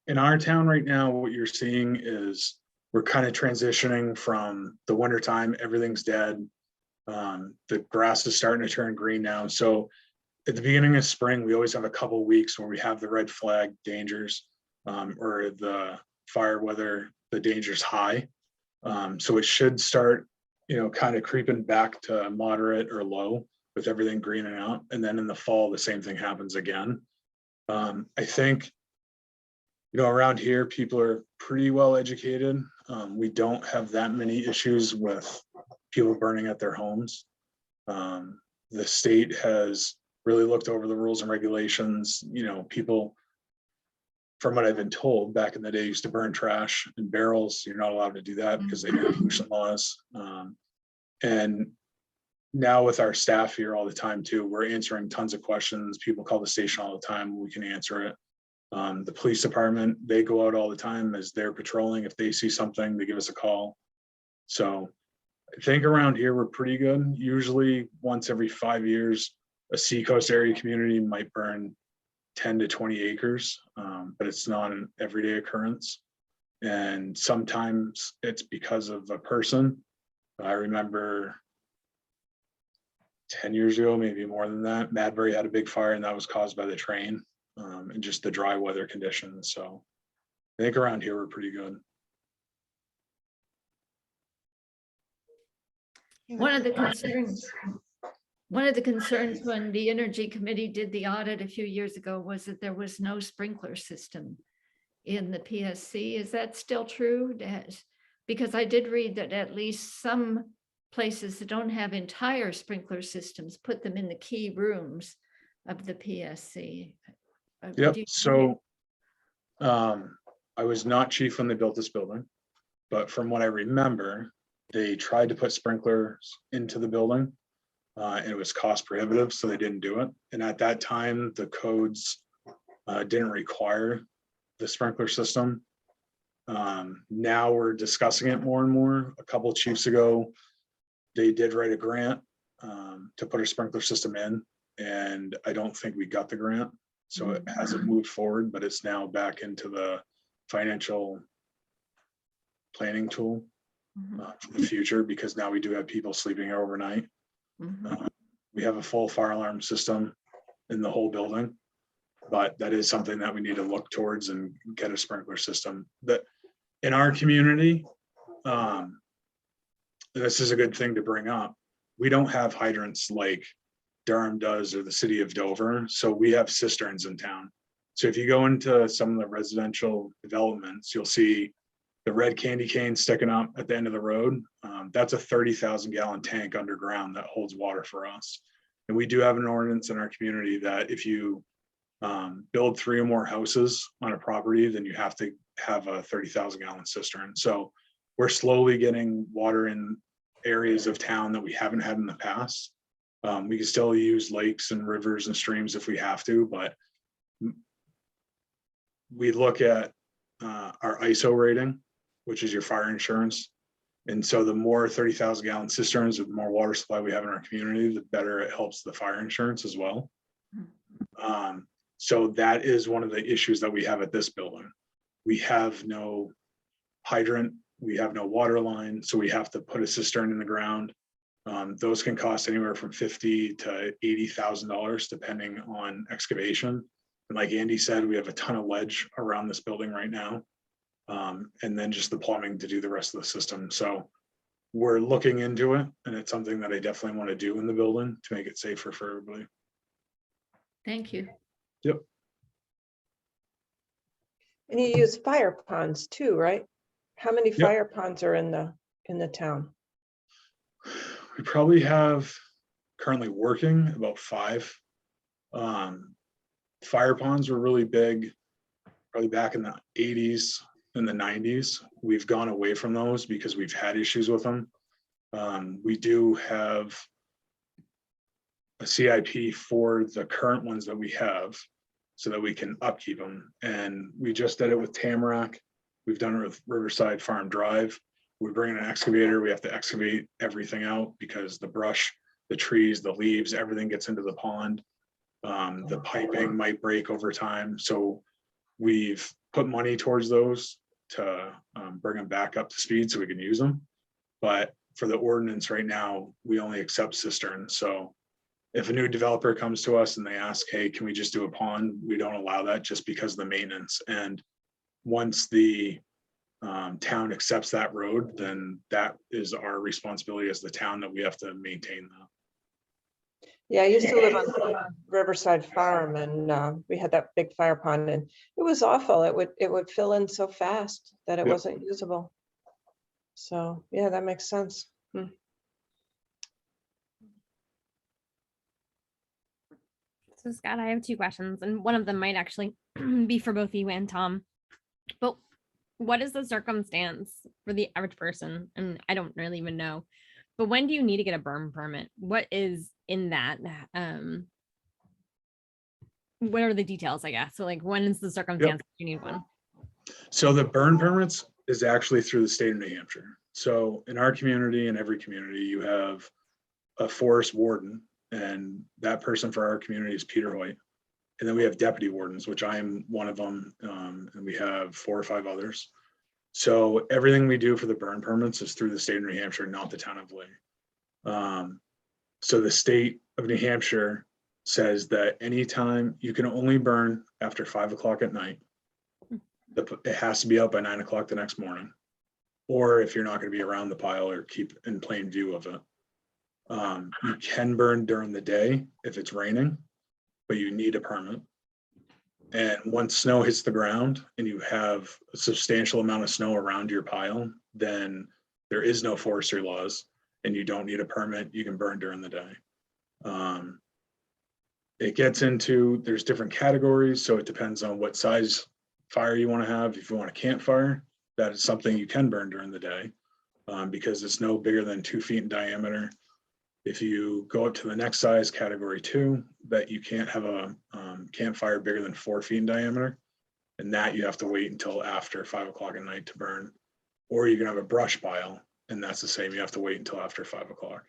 in our town right now, what you're seeing is we're kind of transitioning from the wintertime, everything's dead. The grass is starting to turn green now. So at the beginning of spring, we always have a couple of weeks where we have the red flag dangers or the fire weather, the danger's high. So it should start, kind of creeping back to moderate or low with everything greening out. And then in the fall, the same thing happens again. I think, around here, people are pretty well educated. We don't have that many issues with people burning at their homes. The state has really looked over the rules and regulations. People, from what I've been told, back in the day used to burn trash in barrels. You're not allowed to do that because of air pollution laws. And now with our staff here all the time too, we're answering tons of questions. People call the station all the time. We can answer it. The police department, they go out all the time as they're patrolling. If they see something, they give us a call. So I think around here, we're pretty good. Usually once every 5 years, a seacoast area community might burn 10 to 20 acres, but it's not an everyday occurrence. And sometimes it's because of a person. I remember 10 years ago, maybe more than that, Madbury had a big fire and that was caused by the train and just the dry weather conditions. So I think around here, we're pretty good. One of the concerns when the Energy Committee did the audit a few years ago was that there was no sprinkler system in the PSC. Is that still true? Because I did read that at least some places that don't have entire sprinkler systems put them in the key rooms of the PSC. Yep. So I was not chief when they built this building, but from what I remember, they tried to put sprinklers into the building. And it was cost prohibitive, so they didn't do it. And at that time, the codes didn't require the sprinkler system. Now we're discussing it more and more. A couple of chiefs ago, they did write a grant to put a sprinkler system in, and I don't think we got the grant. So it hasn't moved forward, but it's now back into the financial planning tool Mhm, for the future, because now we do have people sleeping here overnight. mhm. We have a full fire alarm system in the whole building, but that is something that we need to look towards and get a sprinkler system. That in our community, this is a good thing to bring up. We don't have hydrants like Durham does or the city of Dover, so we have cisterns in town. So if you go into some of the residential developments, you'll see the red candy cane sticking up at the end of the road. That's a 30,000 gallon tank underground that holds water for us. And we do have an ordinance in our community that if you build 3 or more houses on a property, then you have to have a 30,000 gallon cistern. So we're slowly getting water in areas of town that we haven't had in the past. We can still use lakes and rivers and streams if we have to, but we look at our ISO rating, which is your fire insurance. And so the more 30,000 gallon cisterns, the more water supply we have in our community, the better it helps the fire insurance as well. So that is one of the issues that we have at this building. We have no hydrant, we have no water line, so we have to put a cistern in the ground. Those can cost anywhere from $50,000 to $80,000 depending on excavation. And like Andy said, we have a ton of ledge around this building right now. And then just the plumbing to do the rest of the system. So we're looking into it, and it's something that I definitely want to do in the building to make it safer for everybody. Thank you. Yep. And you use fire ponds too, right? How many Yep. fire ponds are in the town? We probably have currently working about 5. Fire ponds were really big, probably back in the 80s and the 90s. We've gone away from those because we've had issues with them. We do have a CIP for the current ones that we have so that we can upkeep them. And we just did it with Tamarack. We've done it with Riverside Farm Drive. We bring in an excavator, we have to excavate everything out because the brush, the trees, the leaves, everything gets into the pond. The piping might break over time. So we've put money towards those to bring them back up to speed so we can use them. But for the ordinance right now, we only accept cisterns. So if a new developer comes to us and they ask, hey, can we just do a pond? We don't allow that just because of the maintenance. And once the town accepts that road, then that is our responsibility as the town that we have to maintain that. Yeah, I used to live on Riverside Farm, and we had that big fire pond, and it was awful. It would fill in so fast that it Yep. wasn't usable. So yeah, that makes sense. So Scott, I have 2 questions, and one of them might actually be for both you and Tom. But what is the circumstance for the average person? And I don't really even know. But when do you need to get a burn permit? What is in that? What are the details, I guess? So like, when is the circumstance you need one? So the burn permits is actually through the state of New Hampshire. So in our community and every community, you have a forest warden, and that person for our community is Peter Hoyt. And then we have deputy wardens, which I am one of them, and we have 4 or 5 others. So everything we do for the burn permits is through the state of New Hampshire, not the town of Lee. So the state of New Hampshire says that anytime you can only burn after 5 o'clock at night. It has to be out by 9 o'clock the next morning. Or if you're not going to be around the pile or keep in plain view of it. You can burn during the day if it's raining, but you need a permit. And once snow hits the ground and you have a substantial amount of snow around your pile, then there is no forestry laws and you don't need a permit. You can burn during the day. It gets into, there's different categories. So it depends on what size fire you want to have. If you want a campfire, that is something you can burn during the day because it's no bigger than 2 feet in diameter. If you go up to the next size, category 2, that you can't have a campfire bigger than 4 feet in diameter, and that you have to wait until after 5 o'clock at night to burn. Or you can have a brush pile, and that's the same. You have to wait until after 5 o'clock.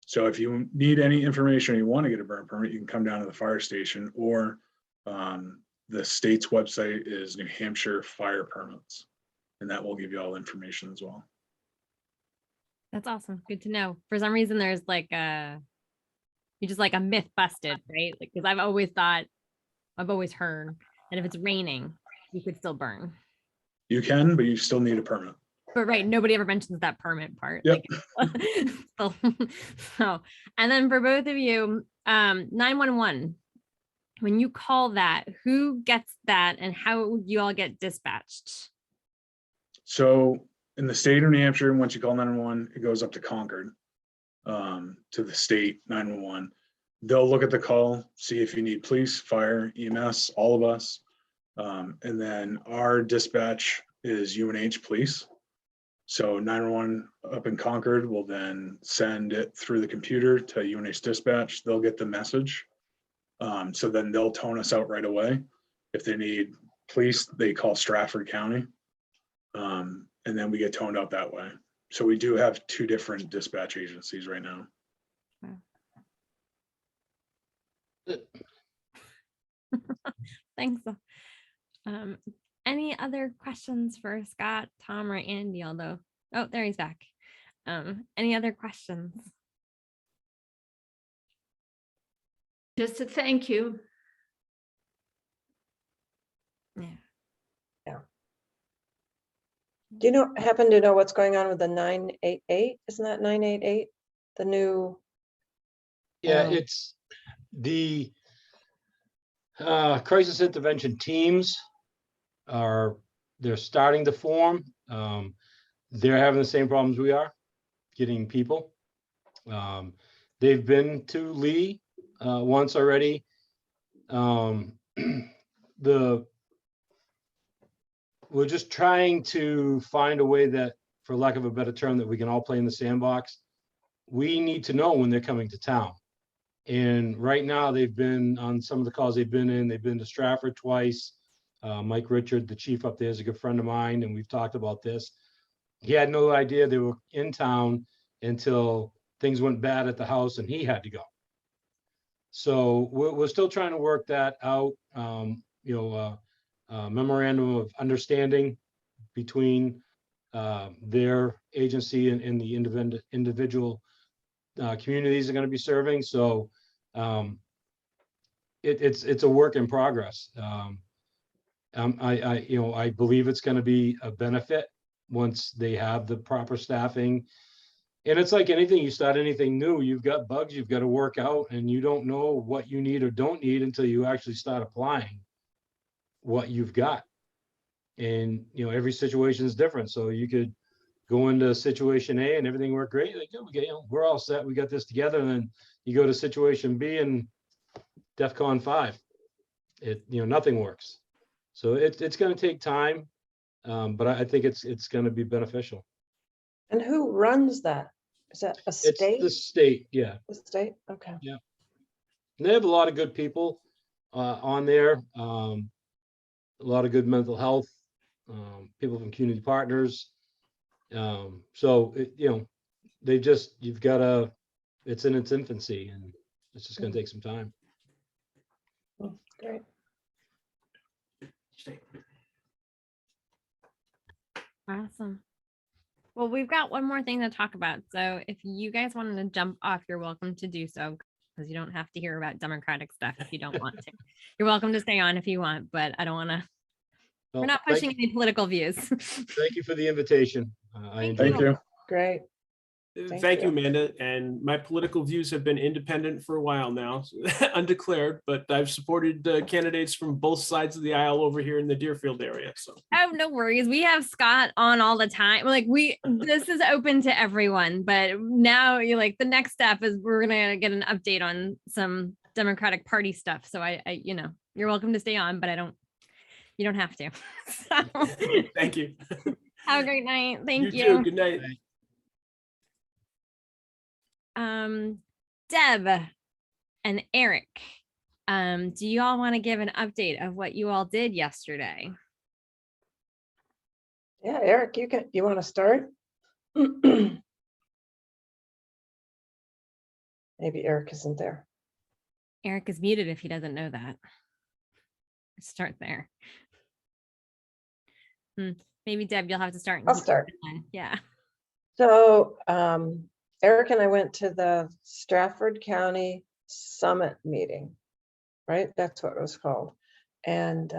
So if you need any information or you want to get a burn permit, you can come down to the fire station, or the state's website is New Hampshire Fire Permits. and that will give you all the information as well. That's awesome. Good to know. For some reason, there's like you just like a myth busted, right? Like, because I've always heard that if it's raining, you could still burn. You can, but you still need a permit. But right, nobody ever mentions that permit part. Yep. Like, so, and then for both of you, 911, when you call that, who gets that and how you all get dispatched? So in the state of New Hampshire, once you call 911, it goes up to Concord, to the state 911. They'll look at the call, see if you need police, fire, EMS, all of us. And then our dispatch is UNH police. So 911 up in Concord will then send it through the computer to UNH dispatch. They'll get the message. So then they'll tone us out right away. If they need police, they call Stratford County. And then we get toned out that way. So we do have 2 different dispatch agencies right now. Thanks. Any other questions for Scott, Tom, or Andy? Although, oh, there he's back. Any other questions? Just a thank you. Yeah. Do you happen to know what's going on with the 988? Isn't that 988? The new, Yeah, Um, it's the crisis intervention teams they're starting to form. They're having the same problems we are, getting people. They've been to Lee once already. We're just trying to find a way that, for lack of a better term, that we can all play in the sandbox. We need to know when they're coming to town. And right now they've been on some of the calls they've been to Stratford twice. Mike Richard, the chief up there, is a good friend of mine, and we've talked about this. He had no idea they were in town until things went bad at the house and he had to go. So we're still trying to work that out. Memorandum of understanding between their agency and the individual communities are going to be serving. So it's a work in progress. I believe it's going to be a benefit once they have the proper staffing. And it's like anything, you start anything new, you've got bugs you've got to work out, and you don't know what you need or don't need until you actually start applying what you've got. And every situation is different. So you could go into situation A and everything worked great, like, okay, we're all set, we got this together. And then you go to situation B and DEFCON 5, nothing works. So it's going to take time, but I think it's going to be beneficial. and who runs that? Is that a It's state? the state, yeah. The state? Okay. And they have a lot of good people on there, a lot of good mental health, people from community partners. So it's in its infancy, and it's just going to take some time. Great. Awesome. Well, we've got one more thing to talk about. So if you guys wanted to jump off, you're welcome to do so, because you don't have to hear about Democratic stuff if you don't want to. You're welcome to stay on if you want, but I don't want to. Well, We're not pushing any political views. Thank you for the invitation. I enjoyed Thank it. you. Great. Thank Thank you, you. Amanda. And my political views have been independent for a while now, undeclared, but I've supported candidates from both sides of the aisle over here in the Deerfield area. So Oh, no worries. We have Scott on all the time. Like this is open to everyone, but now you're like, the next step is we're going to get an update on some Democratic Party stuff. So I you're welcome to stay on, but you don't have to. So, thank you. have a great night. Thank you. Too. Good night. Deb and Eric, do you all want to give an update of what you all did yesterday? Yeah, Eric, you want to start? Maybe Eric isn't there. Eric is muted if he doesn't know that. Start there. Maybe Deb, you'll have to start. I'll start. Yeah. So Eric and I went to the Stratford County Summit meeting, right? That's what it was called. And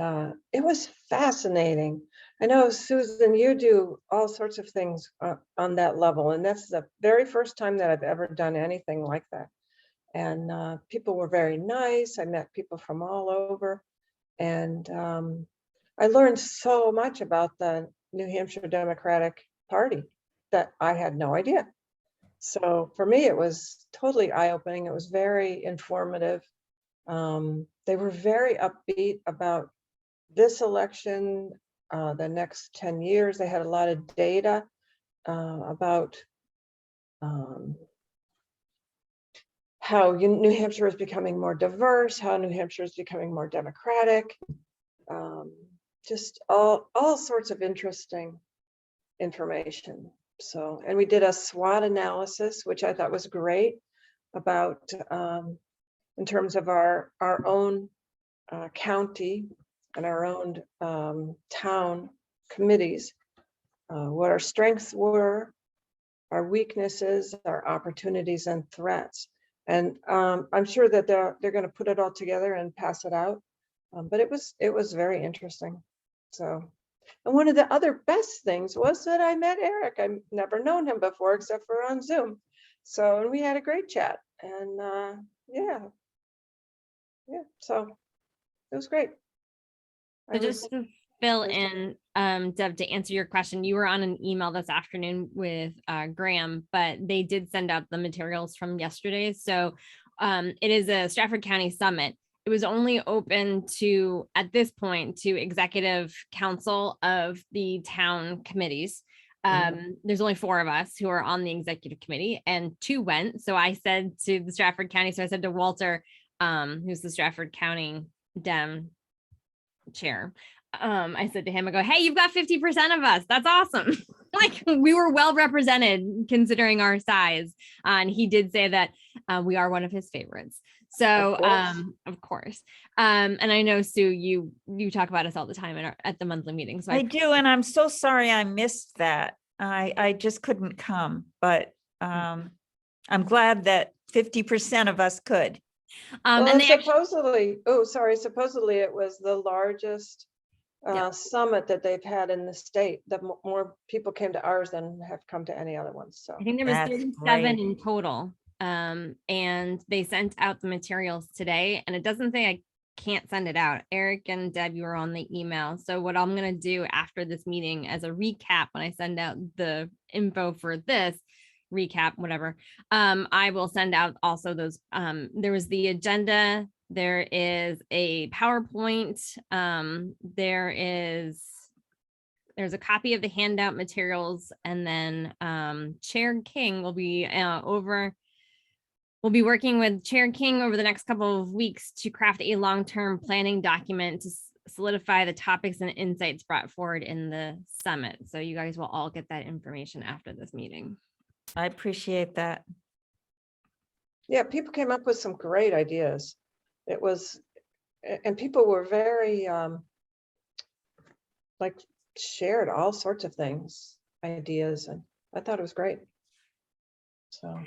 it was fascinating. I know, Susan, you do all sorts of things on that level, and that's the very first time that I've ever done anything like that. And people were very nice. I met people from all over. And I learned so much about the New Hampshire Democratic Party that I had no idea. So for me, it was totally eye-opening. It was very informative. They were very upbeat about this election, the next 10 years. They had a lot of data about how New Hampshire is becoming more diverse, how New Hampshire is becoming more democratic, just all sorts of interesting information. So, and we did a SWOT analysis, which I thought was great, about in terms of our own county and our own town committees, what our strengths were, our weaknesses, our opportunities and threats. And I'm sure that they're going to put it all together and pass it out. But it was very interesting. So, and one of the other best things was that I met Eric. I've never known him before except for on Zoom. So, and we had a great chat. And yeah, so it was great. So just to fill in, Deb, to answer your question, you were on an email this afternoon with Graham, but they did send out the materials from yesterday. So it is a Stratford County Summit. It was only open to, at this point, to executive council of the town committees. There's only 4 of us who are on the executive committee, and 2 went. So I said to the Stratford County, so I said to Walter, who's the Stratford County Dem chair, I said to him, I go, hey, you've got 50% of us. That's awesome. Like, we were well represented considering our size. And he did say that we are one of his favorites. So of course. And I know, Sue, you talk about us all the time at the monthly meeting. So I do, and I'm so sorry I missed that. I just couldn't come, but I'm glad that 50% of us could. Well, and and supposedly, supposedly it was the largest summit that they've had in the state. The more people came to ours than have come to any other ones. So I think there was That's 37 great. in total. And they sent out the materials today, and it doesn't say I can't send it out. Eric and Deb, you were on the email. So what I'm going to do after this meeting as a recap, when I send out the info for this recap, whatever, I will send out also those. There was the agenda. There is a PowerPoint. There's a copy of the handout materials, and then Chair King will be We'll be working with Chair King over the next couple of weeks to craft a long-term planning document to solidify the topics and insights brought forward in the summit. So you guys will all get that information after this meeting. I appreciate that. yeah, people came up with some great ideas. It was, and people were very like shared all sorts of things, ideas, and I thought it was great. So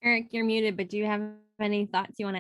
Eric, you're muted, but do you have any thoughts you want to